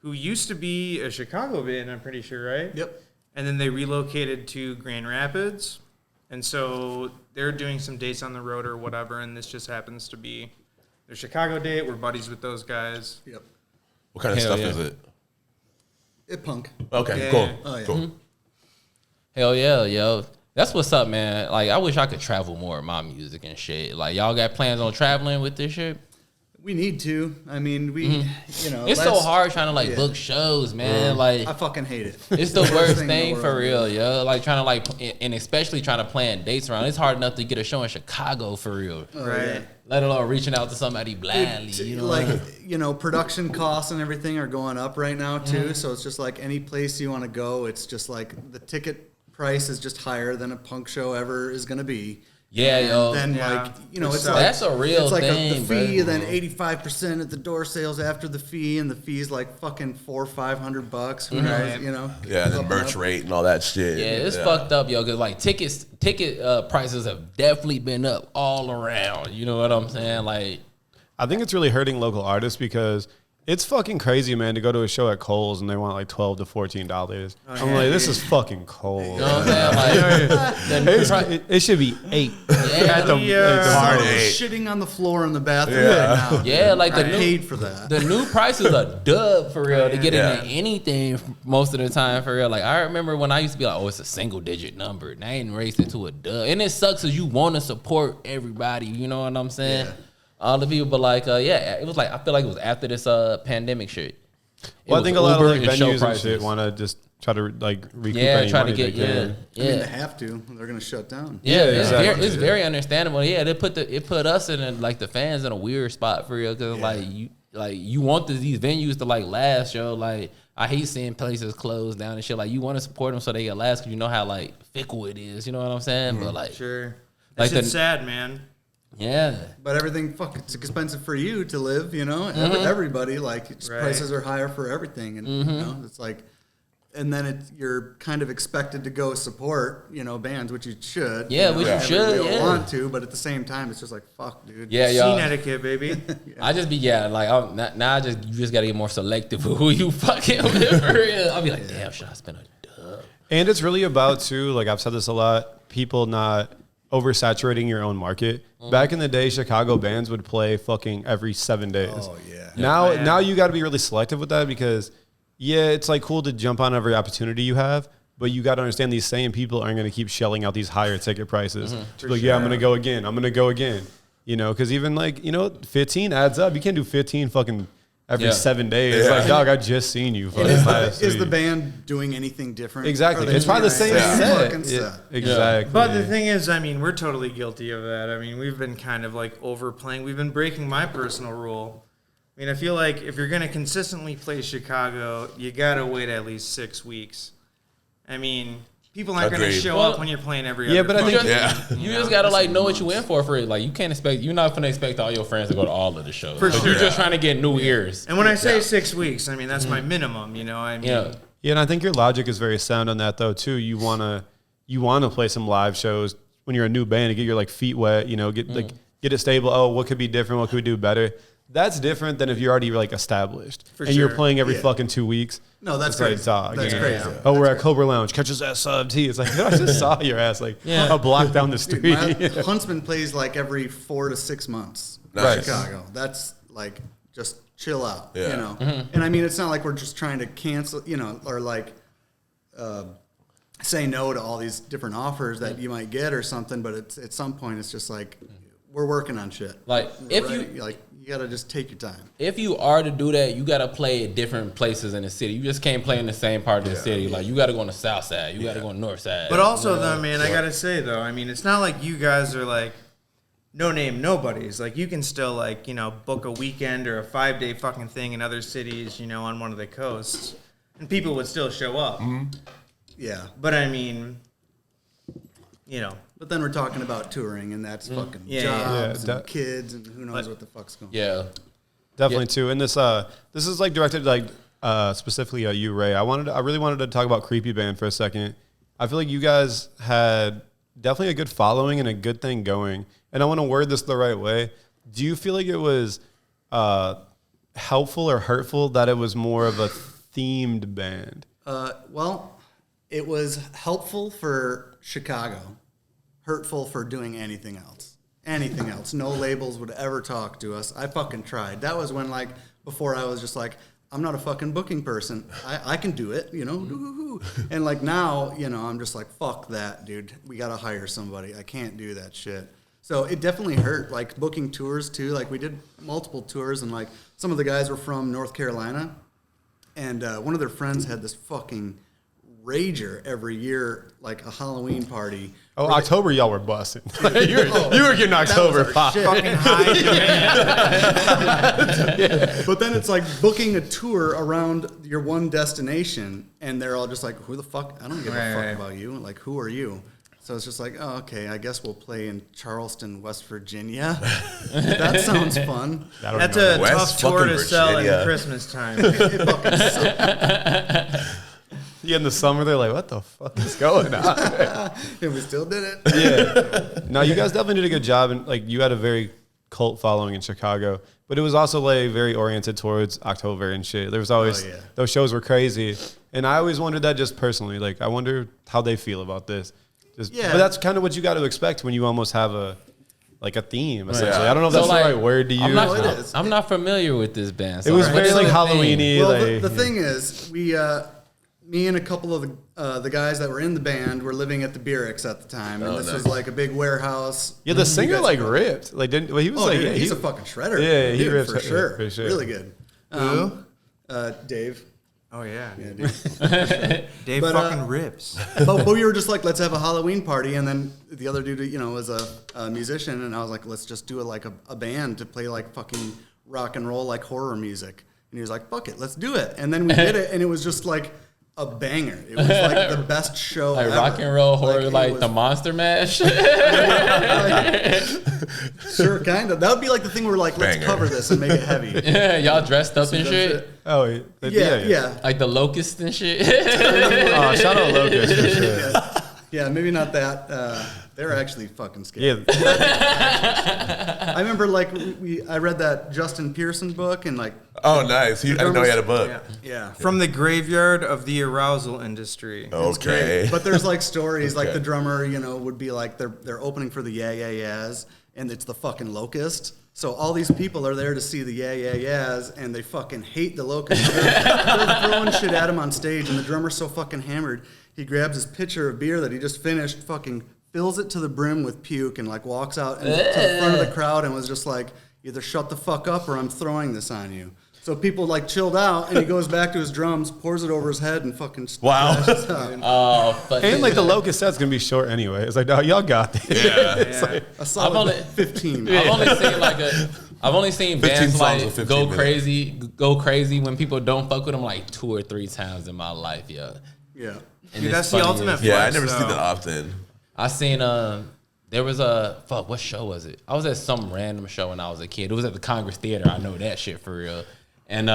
who used to be a Chicago band, I'm pretty sure, right? Yep. And then they relocated to Grand Rapids. And so they're doing some dates on the road or whatever, and this just happens to be their Chicago date. We're buddies with those guys. Yep. What kind of Hell stuff yeah. is it? It punk. Okay, Yeah. cool. Oh, yeah. Cool. Hell yeah, yo. That's what's up, man. Like, I wish I could travel more with my music and shit. Like, y'all got plans on traveling with this shit? We need to. I mean, we, you know. It's so last- hard trying to, like, yeah. book shows, man. Like, I fucking hate it. it's the worst in thing the for world. real, yo. Like, trying to, like, and especially trying to plan dates around. It's hard enough to get a show in Chicago for real. Right. Let alone reaching out to somebody blindly, you know? Like, you know, production costs and everything are going up right now, too. So it's just like any place you want to go, it's just like the ticket price is just higher than a punk show ever is going to be. Yeah, yo. Then, Yeah. like, you know, it's So like, that's a real it's like thing, the fee, bro. then 85% at the door sales after the fee, and the fee's like fucking $400 or $500. Who knows, you know? Yeah, and then Up merch up. rate and all that shit. Yeah, it's fucked up, yo. Cause like ticket prices have definitely been up all around. You know what I'm saying? Like, I think it's really hurting local artists because it's fucking crazy, man, to go to a show at Kohl's and they want like $12 to $14. I'm like, this is fucking cold. you know what I'm saying? Like, It should be $8. yeah, At the Hard party. eight. Shitting on the floor in the bathroom Yeah. right now. yeah, like I the new paid for that. the new prices are dub for real to get Yeah. into anything most of the time for real. Like I remember when I used to be like, oh, it's a single digit number. And I ain't raised it to a dub. And it sucks because you want to support everybody. You know what I'm saying? Yeah. All the people, but like, yeah, it was like I feel like it was after this pandemic shit. It Well, I was think a lot of Uber like and show venues and prices. shit want to just try to like recoup Yeah, any try to money get they can. I mean, they yeah. have to. They're going to shut down. Yeah, Yeah, it's, exactly. it's very understandable. Yeah, it put us in like the fans in a weird spot for real because like you want these venues to like last, yo. Like I hate seeing places close down and shit. Like you want to support them so they can last because you know how like fickle it is. You know what I'm saying? But like, Sure. Like That's the- sad, man. yeah, But everything, it's expensive for you to live, you know? Everybody, like, Right. prices are higher for everything. And, you know, it's like, and then you're kind of expected to go support, you know, bands, which you should. Yeah, you which know, you and should, everybody yeah. want to, but at the same time, it's just like, fuck, dude. yeah, Scene yo. etiquette, baby. I just be like now you just gotta get more selective with who you fucking with for real. I'll be like, damn, should I spend a dub? And it's really about too, like I've said this a lot, people not oversaturating your own market. Back in the day, Chicago bands would play fucking every 7 days. Oh, yeah. Now you got to be really selective with that because yeah, it's like cool to jump on every opportunity you have, but you got to understand these same people aren't going to keep shelling out these higher ticket prices. Like, yeah, I'm going to go again. I'm going to go again. You know, because even like, you know, 15 adds up. You can't do 15 fucking every Yeah. 7 days. Like, dog, I just seen you. Fucking last Is the week. band doing anything different? Exactly. Are they It's probably the doing same anything set. fucking set? Exactly. But the thing is, I mean, we're totally guilty of that. I mean, we've been kind of like overplaying. We've been breaking my personal rule. I mean, I feel like if you're going to consistently play Chicago, you got to wait at least 6 weeks. I mean, people aren't going to Agreed. show Well, up when you're playing every yeah, other but I think- fucking You week, just gotta like know what you in for it. Like you can't expect you're not gonna expect all your friends to go to all of the shows. For Like, sure. You're just trying to get new ears. And when I say 6 weeks, I mean, that's my minimum, you know? I mean, Yeah. Yeah, and I think your logic is very sound on that though too. You wanna play some live shows when you're a new band to get your like feet wet, you know, get it stable. Oh, what could be different? What could we do better? That's different than if you're already like established For and you're sure. playing every Yeah. fucking 2 weeks. No, that's It's like, crazy. dog, That's yeah. crazy. Oh, we're at Cobra Lounge. Catch us at Sub T. It's like, dude, I just saw your ass like a block down the Dude, street. my Huntsman plays like every 4 to 6 months in Nice. Chicago. That's like just chill out, Yeah. you know. And I mean, it's not like we're just trying to cancel, you know, or like say no to all these different offers that you might get or something. But it's at some point, it's just like we're working on shit. Like if you you gotta just take your time. if you are to do that, you gotta play at different places in the city. You just can't play in the same part of the city. Like you gotta go on the south side. You gotta go on the north side. But also, though, man, I gotta say, though, I mean, it's not like you guys are like no name nobodies. Like, you can still, like, you know, book a weekend or a 5-day fucking thing in other cities, you know, on one of the coasts, and people would still show up. Yeah. But I mean, you know, But then we're talking about touring, and that's fucking Yeah, jobs yeah. and That- kids, and who knows what the fuck's going on. yeah. Definitely too. And this is like directed like specifically at you, Ray. I really wanted to talk about Creepy Band for a second. I feel like you guys had definitely a good following and a good thing going. And I want to word this the right way. Do you feel like it was helpful or hurtful that it was more of a themed band? Well, it was helpful for Chicago, hurtful for doing anything else. Anything else. No labels would ever talk to us. I fucking tried. That was when, like, before I was just like, I'm not a fucking booking person. I can do it, you know? And, like, now, you know, I'm just like, fuck that, dude. We got to hire somebody. I can't do that shit. So it definitely hurt, like, booking tours, too. Like, we did multiple tours, and, like, some of the guys were from North Carolina. And one of their friends had this fucking rager every year, like a Halloween party. Oh, October, y'all were busting. you were getting October pop. Fucking high demand. But then it's like booking a tour around your one destination, and they're all just like, who the fuck? I don't give a fuck about you. Like, who are you? So it's just like, oh, okay, I guess we'll play in Charleston, West Virginia. That sounds fun. That's a tough tour to sell at Christmas time. It fucking sucks. Yeah, in the summer, they're like, what the fuck is going on? And we still did it. Yeah. No, you guys definitely did a good job. And, like, you had a very cult following in Chicago. But it was also, like, very oriented towards October and shit. There was always, those shows were crazy. And I always wondered that just personally. Like, I wonder how they feel about this. But that's kind of what you got to expect when you almost have a theme, essentially. I don't know if that's the right word to use. I'm not familiar with this band. So it was very, like, Halloween-y. Well, like, the thing is, me and a couple of the guys that were in the band were living at the Beerix at the time, and this was like a big warehouse. Yeah, the singer like ripped. Like he was dude, he's a fucking shredder. Yeah, he ripped for sure. For sure. Really good. Dave. Oh yeah, Dave. Dave fucking rips. But we were just like, let's have a Halloween party, and then the other dude, you know, was a musician, and I was like, let's just do it like a band to play like fucking rock and roll, like horror music. And he was like, fuck it, let's do it. And then we did it, and it was just like a banger. It was like the best show like ever. Rock and roll horror, like the Monster Mash. Sure, kind of. That would be like the thing where like, let's cover this and make it heavy. Yeah, y'all dressed up and shit. Oh, yeah. Like the Locust and shit. Oh, shout out Locust for sure. Yeah, maybe not that. They're actually fucking scary. Yeah. I remember like I read that Justin Pearson book and like. Oh, nice. I didn't know he had a book. Yeah. From the graveyard of the arousal industry. Okay. But there's like stories like the drummer, you know, would be like they're opening for the Yeah Yeah Yeahs, and it's the fucking Locust. So all these people are there to see the Yeah Yeah Yeahs, and they fucking hate the Locust. They're throwing shit at him on stage, and the drummer's so fucking hammered. He grabs his pitcher of beer that he just finished, fucking fills it to the brim with puke, and like walks out to the front of the crowd and was just like, either shut the fuck up or I'm throwing this on you. So people like chilled out, and he goes back to his drums, pours it over his head, and fucking smashes out. And like the Locust set's gonna be short anyway. It's like, no, y'all got this. Yeah. It's like a solid 15. I've only seen bands like go crazy when people don't fuck with them like 2 or 3 times in my life, Yeah. Dude, that's the ultimate flex. Yeah, I never see that often. I seen there was what show was it? I was at some random show when I was a kid. It was at the Congress Theater. I know that shit for real. And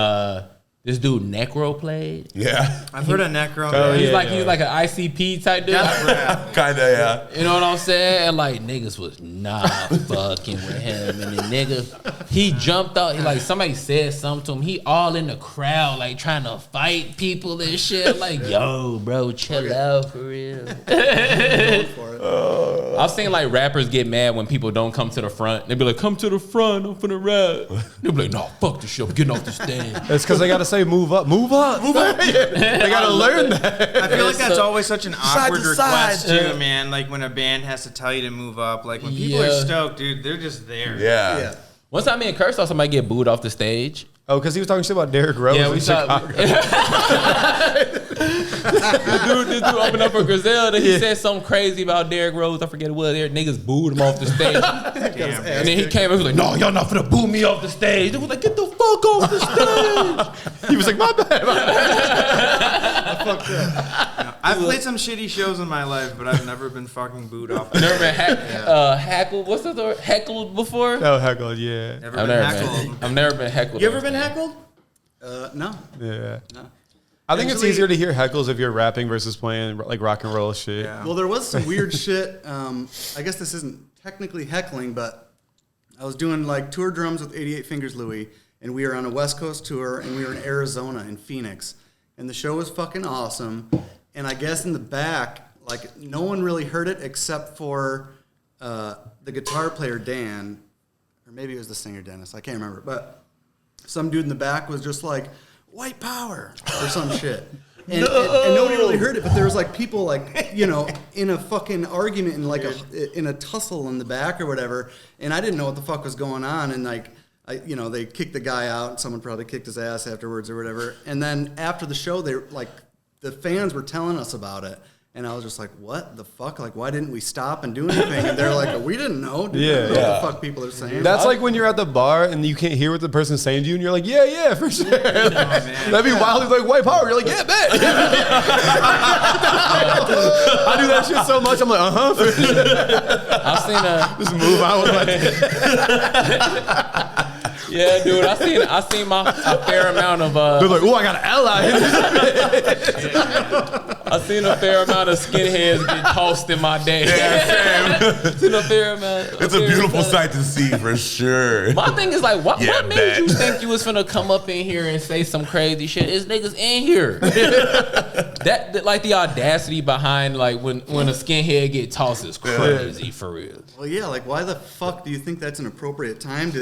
this dude Necro played. Yeah. I've heard of Necro. Oh, He's yeah, like an ICP type dude. Kinda, yeah. You know what I'm saying? And like niggas was not fucking with him. And the nigga, he jumped out. He, like somebody said something to him. He all in the crowd, like trying to fight people and shit. Like, yo, bro, chill out for real. I've seen like rappers get mad when people don't come to the front. They be like, come to the front, I'm finna rap. They be like, no, fuck this shit, I'm getting off the stage. it's because they gotta say move up. They gotta learn that. I feel like that's always such an awkward request too, man. Like when a band has to tell you to move up. Like when people are stoked, dude, they're just there. Yeah. One time me and Kurt saw somebody get booed off the stage. Oh, because he was talking shit about Derrick Rose in Chicago. This dude opened up for Griselda. He said something crazy about Derrick Rose. I forget what. Niggas booed him off the stage. And then he came and was like, no, y'all not finna boo me off the stage. They was like, get the fuck off the stage. He was like, my bad. I fucked up. I've played some shitty shows in my life, but I've never been fucking booed off. Never been heckled. What's the word? Heckled before? Oh, heckled, yeah. Never been heckled. I've never been heckled. You ever been heckled? No. Yeah. No. I think it's Actually- easier to hear heckles if you're rapping versus playing like rock and roll shit. Yeah. Well, there was some weird shit. I guess this isn't technically heckling, but I was doing like tour drums with 88 Fingers Louie, and we were on a West Coast tour, and we were in Arizona, in Phoenix, and the show was fucking awesome. And I guess in the back, like no one really heard it except for the guitar player Dan, or maybe it was the singer Dennis. I can't remember, but some dude in the back was just like, "White power" or some shit. And nobody really heard it, but there was like people like, you know, in a fucking argument in like in a tussle in the back or whatever, and I didn't know what the fuck was going on, and like, you know, they kicked the guy out, and someone probably kicked his ass afterwards or whatever, and then after the show, they like, the fans were telling us about it. And I was just like, what the fuck? Like, why didn't we stop and do anything? And they're like, we didn't know. Dude, Yeah. I don't know what the fuck people are saying. That's like when you're at the bar and you can't hear what the person's saying to you, and you're like, yeah, for sure. That'd be wild. It's like white power. You're like, yeah, bet. I do that shit so much. I'm like, for sure. I've seen Just move out with my yeah, dude. I seen a fair amount of They're like, oh, I got an L out here. I seen a fair amount of skinheads get tossed in my day. Seen a fair amount. It's a beautiful sight to see for sure. My thing is like, what made bet. you think you was finna come up in here and say some crazy shit? It's niggas in here. that like the audacity behind like when a skinhead get tossed is crazy for real. Well, yeah, like, why the fuck do you think that's an appropriate time to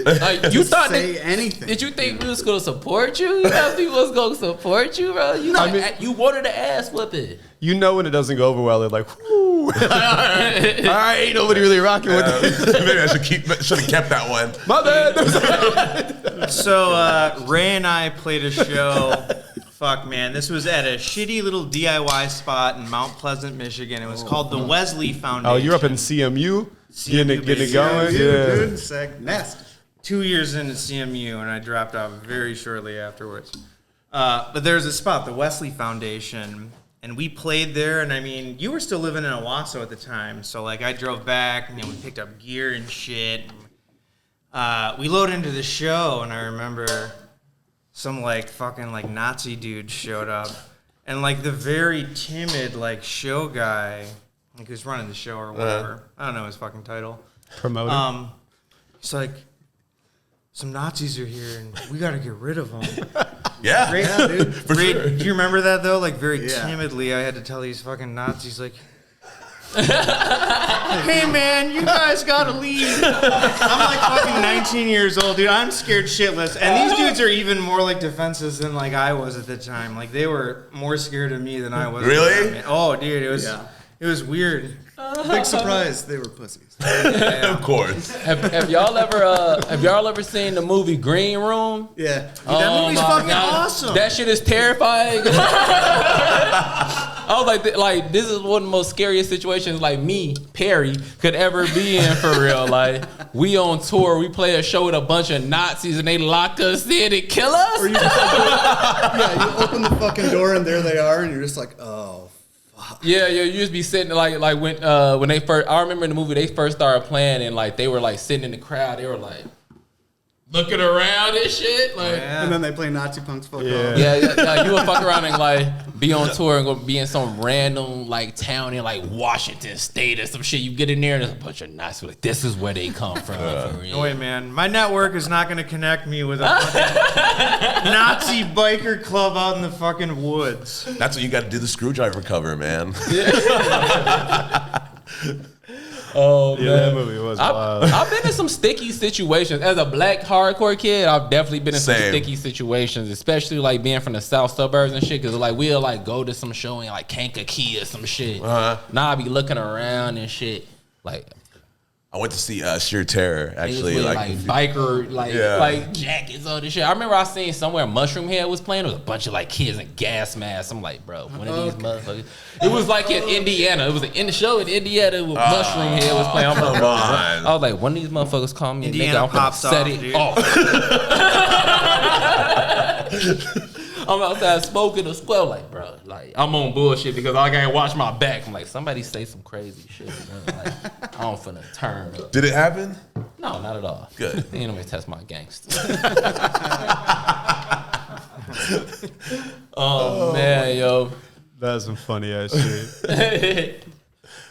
You thought say anything? Did you think we was gonna support you? You thought people was gonna support you, bro? You know, you wanted an ass whipping. You know when it doesn't go over well, they're like, whoo. All right, ain't nobody really rocking with this. Maybe I should have kept that one. My bad. So Ray and I played a show. Fuck, man. This was at a shitty little DIY spot in Mount Pleasant, Michigan. It was called the Wesley Foundation. Oh, you're up in CMU? Getting it baby. going? Dude, Yeah. seg nasty. 2 years into CMU, and I dropped out very shortly afterwards. But there's a spot, the Wesley Foundation, and we played there. And I mean, you were still living in Owasso at the time, so like I drove back, and we picked up gear and shit. We loaded into the show, and I remember some like fucking like Nazi dude showed up, and like the very timid like show guy, like who's running the show or whatever. I don't know his fucking title. Promoter. It's like, some Nazis are here and we got to get rid of them. Yeah, Great, dude. for Great. sure. Do you remember that though? Like very Yeah. timidly, I had to tell these fucking Nazis like, hey man, you guys gotta leave. I'm like fucking 19 years old, dude. I'm scared shitless. And these dudes are even more like defensive than like I was at the time. Like they were more scared of me than I was. Really? Oh, dude, it was Yeah. it was weird. Big surprise, they were pussies. Of course. Have y'all ever seen the movie Green Room? Yeah. That movie's my fucking God. awesome. That shit is terrifying. I was like, this is one of the most scariest situations like me, Perry, could ever be in for real. Like, we on tour, we play a show with a bunch of Nazis and they lock us in and kill us? Or you just yeah, you open the fucking door and there they are, and you're just like, oh. Yeah, you just be sitting like when they first. I remember in the movie they first started playing and like they were like sitting in the crowd. They were like looking around and shit. Like, And then they play Nazi punks fuck off. yeah, you would fuck around and like be on tour and go be in some random like town in like Washington State or some shit. You get in there and there's a bunch of Nazis. Like, this is where they come from. For real. No way, man. My network is not going to connect me with a fucking Nazi biker club out in the fucking woods. That's what you got to do the screwdriver cover, man. Oh Yeah, that movie was wild. I've been in some sticky situations as a black hardcore kid. I've definitely been in some Same. sticky situations, especially like being from the south suburbs and shit. Cause like we'll like go to some show in like Kankakee or some shit. Now I be looking around and shit. Like I went to see Sheer Terror, niggas actually. with, Like, biker Yeah. like jackets on this shit. I remember I seen somewhere Mushroom Head was playing. There was a bunch of like kids in gas masks. I'm like, bro, one of these motherfuckers. It was like in Indiana. It was in the show in Indiana with Mushroom Head was playing. I'm like, come bro, on. I was like, one of these motherfuckers call me Indiana a nigga. I'm finna pops set off, it dude. off. I'm outside smoking a square, like, bro, like, I'm on bullshit because I gotta watch my back. I'm like, somebody say some crazy shit. Man. Like, I'm finna turn up. Did it happen? No, not at all. Good. They anyway test my gangster. Oh, man, yo. That's some funny ass shit.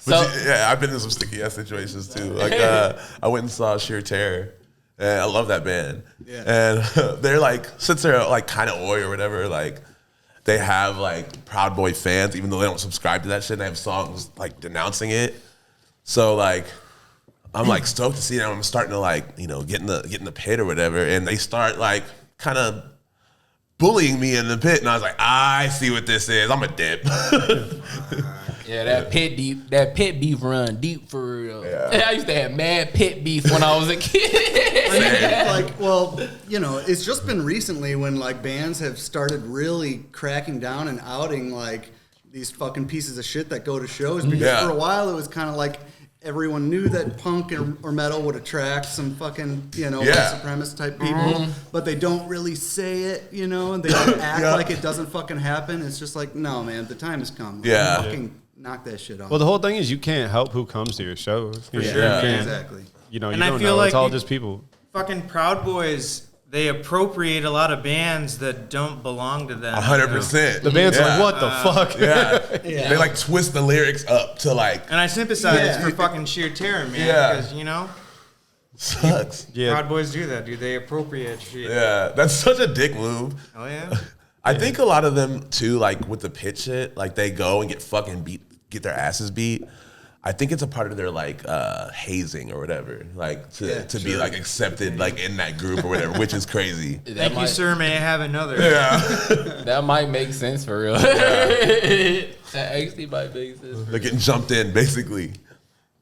Yeah, I've been in some sticky ass situations too. Like I went and saw Sheer Terror, and I love that band. Yeah. And they're like, since they're like kind of oi or whatever, like they have like Proud Boy fans, even though they don't subscribe to that shit. They have songs like denouncing it. So like, I'm like stoked to see them. I'm starting to like, you know, get in the pit or whatever, and they start like kind of bullying me in the pit, and I was like, I see what this is. I'm a dip. Yeah, that pit beef run deep for real. Yeah. I used to have mad pit beef when I was a kid. I mean, like, well, you know, it's just been recently when like bands have started really cracking down and outing like these fucking pieces of shit that go to shows. Because for a while it was kind of like everyone knew that punk or metal would attract some fucking, you know, white supremacist type people, but they don't really say it, you know, and they act like it doesn't fucking happen. It's just like, no, man, the time has come. Yeah. Fucking knock that shit off. Well, the whole thing is you can't help who comes to your shows. For sure, man. Exactly. You know, And you I don't feel know. like It's all you- just people. Fucking Proud Boys, they appropriate a lot of bands that don't belong to them. 100%. The band's like, what the fuck? Yeah. They like twist the lyrics up to like And I sympathize for fucking Sheer Terror, man. Yeah. Because, you know, sucks. Yeah. Proud Boys do that, dude. They appropriate shit. Yeah, that's such a dick move. Oh, yeah? I think a lot of them too, like with the pit shit, like they go and get fucking beat, get their asses beat. I think it's a part of their like hazing or whatever, like to be like accepted like in that group or whatever, which is crazy. Thank you, sir. May I have another? Yeah, That might make sense for real. That actually might make sense. they're getting jumped in basically.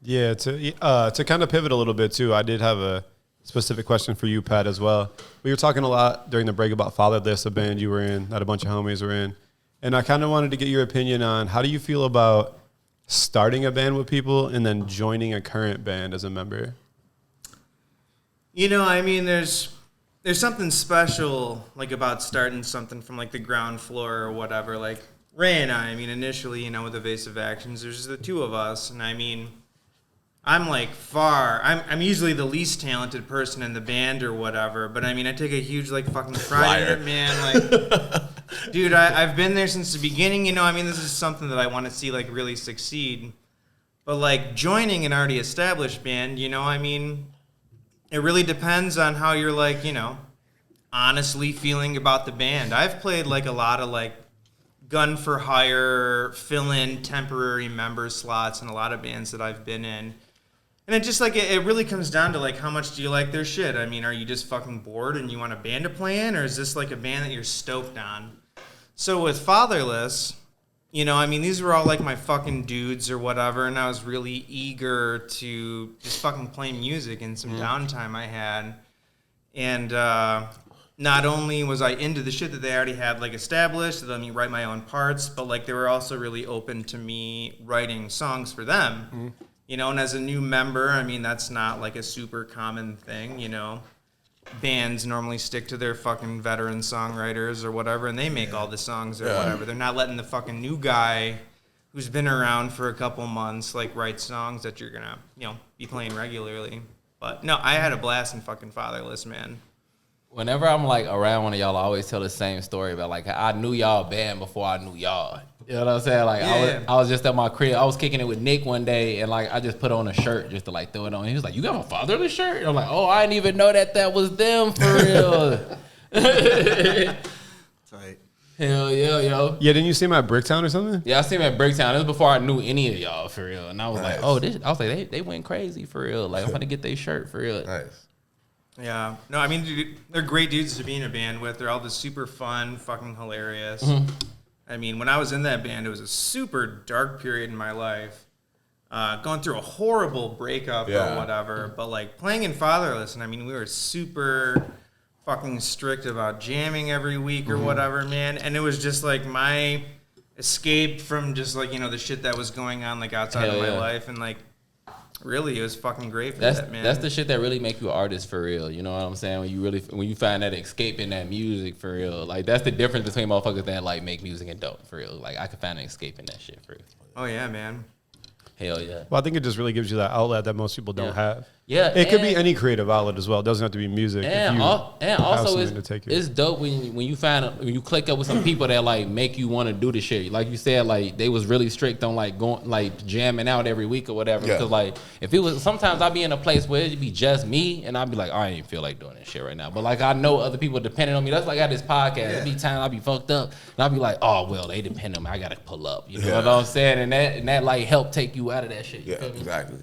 Yeah, to kind of pivot a little bit too, I did have a specific question for you, Pat, as well. We were talking a lot during the break about Fatherless, a band you were in, that a bunch of homies were in. And I kind of wanted to get your opinion on how do you feel about starting a band with people and then joining a current band as a member? You know, I mean, there's something special, like, about starting something from, like, the ground floor or whatever. Like, Ray and I mean, initially, you know, with Evasive Actions, there's the two of us. And, I mean, I'm, like, I'm usually the least talented person in the band or whatever. But, I mean, I take a huge, like, fucking pride in it, man. Like, dude, I've been there since the beginning. You know, I mean, this is something that I want to see, like, really succeed. But, like, joining an already established band, you know, I mean, it really depends on how you're, like, you know, honestly feeling about the band. I've played, like, a lot of, like, gun for hire, fill-in temporary member slots in a lot of bands that I've been in. And it just, like, it really comes down to, like, how much do you like their shit? I mean, are you just fucking bored and you want a band to play in? Or is this, like, a band that you're stoked on? So with Fatherless, you know, I mean, these were all, like, my fucking dudes or whatever. And I was really eager to just fucking play music in some downtime I had. And not only was I into the shit that they already had, like, established, they let me write my own parts, but, like, they were also really open to me writing songs for them. You know, and as a new member, I mean, that's not, like, a super common thing, you know. Bands normally stick to their fucking veteran songwriters or whatever, and they make all the songs or whatever. They're not letting the fucking new guy who's been around for a couple months, like, write songs that you're gonna, you know, be playing regularly. But, no, I had a blast in fucking Fatherless, man. Whenever I'm like around one of y'all, I always tell the same story about like I knew y'all band before I knew y'all. You know what I'm saying? Like I was just at my crib. I was kicking it with Nick one day, and like I just put on a shirt just to like throw it on. He was like, "You got a Fatherless shirt?" And I'm like, "Oh, I didn't even know that was them for real." Tight. Hell yeah, yo. Yeah, didn't you see him at Bricktown or something? Yeah, I seen him at Bricktown. This was before I knew any of y'all for real, and I was like, Nice. "Oh, this." I was like, "They went crazy for real." Like I'm gonna get their shirt for real. Nice. Yeah. No, I mean, dude, they're great dudes to be in a band with. They're all just super fun, fucking hilarious. I mean, when I was in that band, it was a super dark period in my life. Going through a horrible breakup or whatever. But, like, playing in Fatherless, and I mean, we were super fucking strict about jamming every week or whatever, man. And it was just, like, my escape from just, like, you know, the shit that was going on, like, outside of my life. And, like, Really, it was fucking great for That's that, man. that's the shit that really make you an artist for real. You know what I'm saying? When you find that escape in that music for real. Like that's the difference between motherfuckers that like make music and don't for real. Like I can find an escape in that shit for real. Oh yeah, man. Hell yeah. Well, I think it just really gives you that outlet that most people don't have. Yeah, It could be any creative outlet as well. It doesn't have to be music. And, if you also have something to take it's dope when you click up with some people that like make you want to do the shit. Like you said, like they was really strict on like going like jamming out every week or whatever. Yeah. Because like if it was sometimes I'd be in a place where it'd be just me and I'd be like, I ain't feel like doing this shit right now. But like I know other people depending on me. That's like I got this podcast. It'd be times I'd be fucked up and I'd be like, oh well, they depend on me. I gotta pull up. You know what I'm saying? And that like help take you out of that shit. You feel me? Exactly.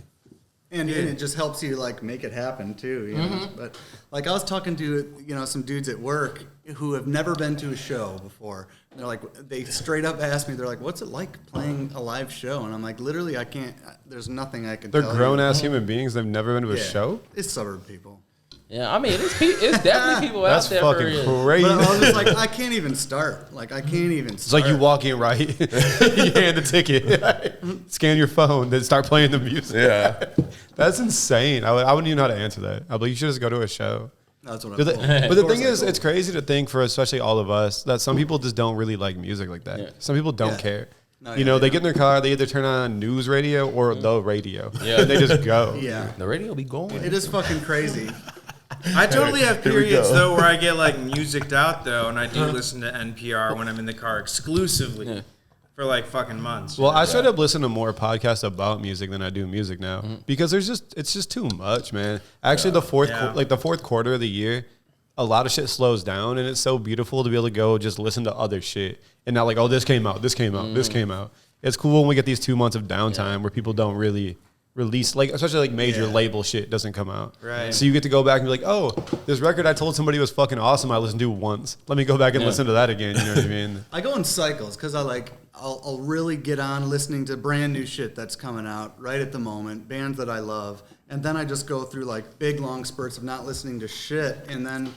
And it just helps you like make it happen too, you know. But like I was talking to some dudes at work who have never been to a show before. They're like, they straight up asked me, they're like, "What's it like playing a live show?" And I'm like, literally, I can't. There's nothing I can. They're tell grown you. ass human beings. They've never been to a show. It's suburb people. Yeah, I mean it's definitely people That's out there for fucking real. crazy. But I was just like, I can't even start. Like I can't even. It's like you walk in, right? You hand the ticket, scan your phone, then start playing the music. Yeah. That's insane. I wouldn't even know how to answer that. I'd be like, you should just go to a show. That's what But I'm. the, but the thing is, it's crazy to think for especially all of us that some people just don't really like music like that. Yeah. Some people don't Yeah. care. No, You know, they get in their car, they either turn on news radio or the radio. Yeah. And they just go. Yeah, The radio be going. it is fucking crazy. I totally have Here we periods go. though where I get like musiced out though, and I do listen to NPR when I'm in the car exclusively for like fucking months. Well, I straight up listen to more podcasts about music than I do music now because it's just too much, man. Actually, the fourth quarter of the year, a lot of shit slows down, and it's so beautiful to be able to go just listen to other shit and not like, oh, this came out, this came out, this came out. It's cool when we get these 2 months of downtime where people don't really release, like especially like major label shit doesn't come out. Right. So you get to go back and be like, oh, this record I told somebody was fucking awesome. I listened to once. Let me go back and listen to that again. You know what I mean? I go in cycles because I'll really get on listening to brand new shit that's coming out right at the moment, bands that I love, and then I just go through like big long spurts of not listening to shit, and then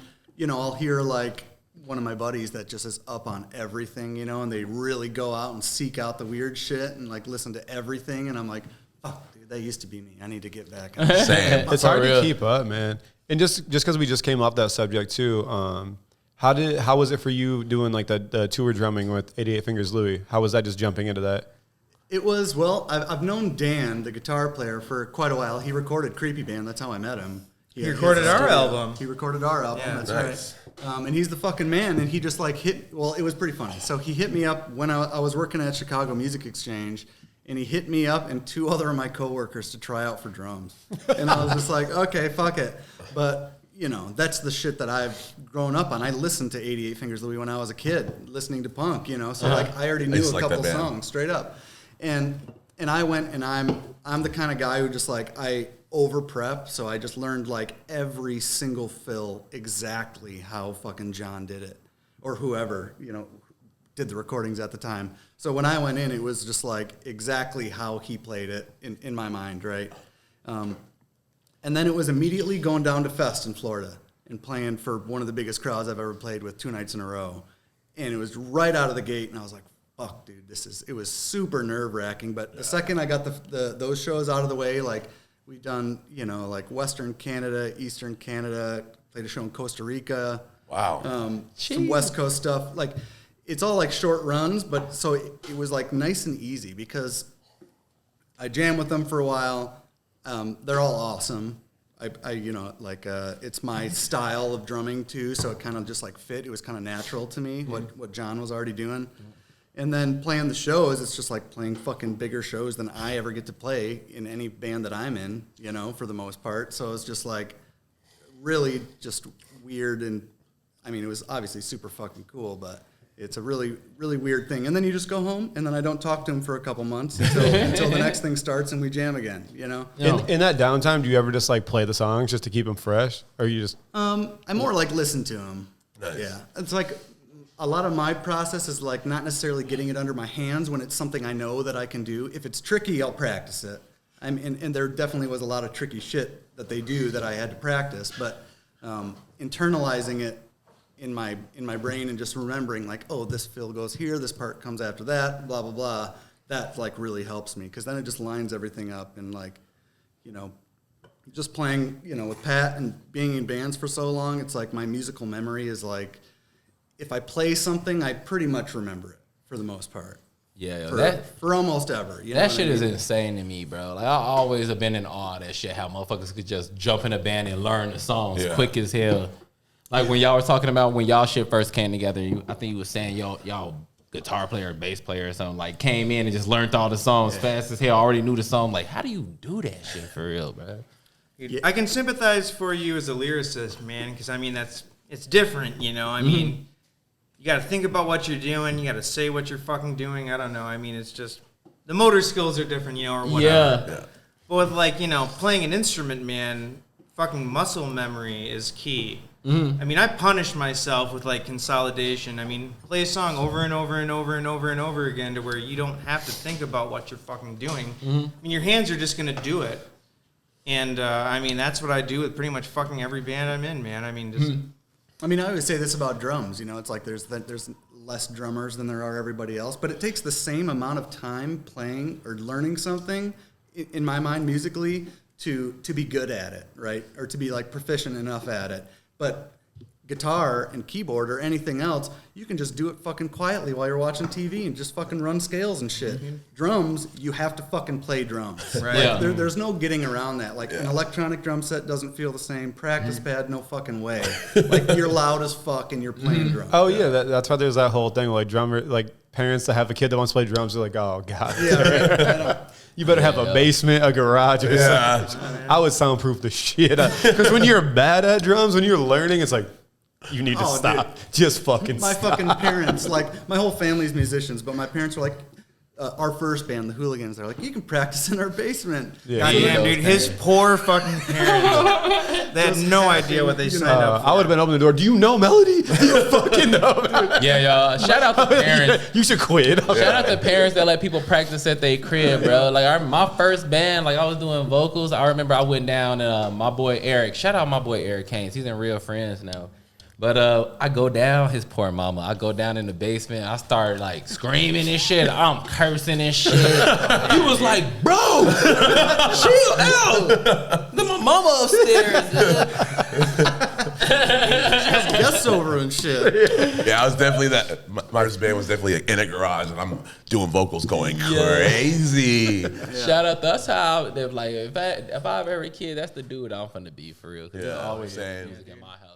I'll hear like one of my buddies that just is up on everything, and they really go out and seek out the weird shit and like listen to everything, and I'm like, fuck, dude, that used to be me. I need to get back on Same. It's hard to keep up, man. And just because we just came off that subject too, how was it for you doing like the tour drumming with 88 Fingers Louie? How was that just jumping into that? It was, well, I've known Dan, the guitar player, for quite a while. He recorded Creepy Band. That's how I met him. He recorded our album. He recorded our album. Yeah. That's Nice. right. And he's the fucking man. And he just like it was pretty funny. So he hit me up when I was working at Chicago Music Exchange, and he hit me up and two other of my coworkers to try out for drums. And I was just like, okay, fuck it. But that's the shit that I've grown up on. I listened to 88 Fingers Louie when I was a kid, listening to punk, so like I already knew just a like couple that band. songs straight up. And I went, and I'm the kind of guy who just like I over prep, so I just learned like every single fill exactly how fucking John did it, or whoever did the recordings at the time. So when I went in, it was just like exactly how he played it in my mind, right? And then it was immediately going down to Fest in Florida and playing for one of the biggest crowds I've ever played with 2 nights in a row. And it was right out of the gate, and I was like, fuck, dude, it was super nerve-wracking. But the second I got those shows out of the way, like we've done, like Western Canada, Eastern Canada, played a show in Costa Rica. Wow. Some West Coast stuff. Like, it's all like short runs, but so it was like nice and easy because I jammed with them for a while. They're all awesome. It's my style of drumming too, so it kind of just like fit. It was kind of natural to me what John was already doing. And then playing the shows, it's just like playing fucking bigger shows than I ever get to play in any band that I'm in, for the most part. So it's just like really just weird, and I mean, it was obviously super fucking cool, but it's a really, really weird thing. And then you just go home, and then I don't talk to him for a couple months until the next thing starts and we jam again, In that downtime, do you ever just like play the songs just to keep them fresh? Or you just... I more like listen to them. Nice. Yeah. It's like a lot of my process is like not necessarily getting it under my hands when it's something I know that I can do. If it's tricky, I'll practice it. And there definitely was a lot of tricky shit that they do that I had to practice, but internalizing it in my brain and just remembering like, oh, this fill goes here, this part comes after that, blah blah blah. That like really helps me because then it just lines everything up, and like, you know, just playing, you know, with Pat and being in bands for so long, it's like my musical memory is like, if I play something, I pretty much remember it for the most part. Yeah, For almost ever. You know that what shit I is mean? insane to me, bro. Like I always have been in awe of that shit. How motherfuckers could just jump in a band and learn the songs quick as hell. Like when y'all were talking about when y'all shit first came together, I think you was saying y'all guitar player, or bass player, or something like came in and just learned all the songs fast as hell. Already knew the song. Like how do you do that shit for real, bro? I can sympathize for you as a lyricist, man, because I mean it's different, you know. I mean, you got to think about what you're doing. You got to say what you're fucking doing. I don't know. I mean, it's just the motor skills are different, you know, or whatever. Yeah. But with like, you know, playing an instrument, man, fucking muscle memory is key. I mean, I punish myself with like consolidation. I mean, play a song over and over and over and over and over again to where you don't have to think about what you're fucking doing. I mean, your hands are just gonna do it. And I mean, that's what I do with pretty much fucking every band I'm in, man. I mean, just. I mean, I always say this about drums. You know, it's like there's less drummers than there are everybody else, but it takes the same amount of time playing or learning something, in my mind, musically, to be good at it, right? Or to be like proficient enough at it. But guitar and keyboard or anything else, you can just do it fucking quietly while you're watching TV and just fucking run scales and shit. Drums, you have to fucking play drums. Right. Like, there's no getting around that. Like an electronic drum set doesn't feel the same. Practice pad, no fucking way. Like you're loud as fuck and you're playing drums. Oh yeah, that's why there's that whole thing like drummer, like parents that have a kid that wants to play drums. They're like, oh god, you better have a basement, a garage, or something. I would soundproof the shit out. Because when you're bad at drums, when you're learning, it's like. You need to stop. Dude. Just fucking my stop. fucking parents, like, my whole family's musicians, but my parents were like, our first band, the Hooligans, they're like, you can practice in our basement. Yeah. Damn, dude, his poor fucking parents. They had no idea what they signed up for. I would have been opening the door. Do you know Melody? Do you fucking know? Yeah, y'all. Shout out to parents. You should quit. Shout out to parents that let people practice at their crib, bro. Like my first band, like I was doing vocals. I remember I went down and my boy Eric. Shout out my boy Eric Haynes. He's in Real Friends now. But I go down, his poor mama. I go down in the basement. I start like screaming and shit. I'm cursing and shit. He was like, "Bro, chill out. Then my mama upstairs." Guests over and shit. Yeah, I was definitely that. My first band was definitely like in a garage, and I'm doing vocals going crazy. Shout out. That's how if I have every kid, that's the dude I'm finna be for real. Cause there's always music in my house.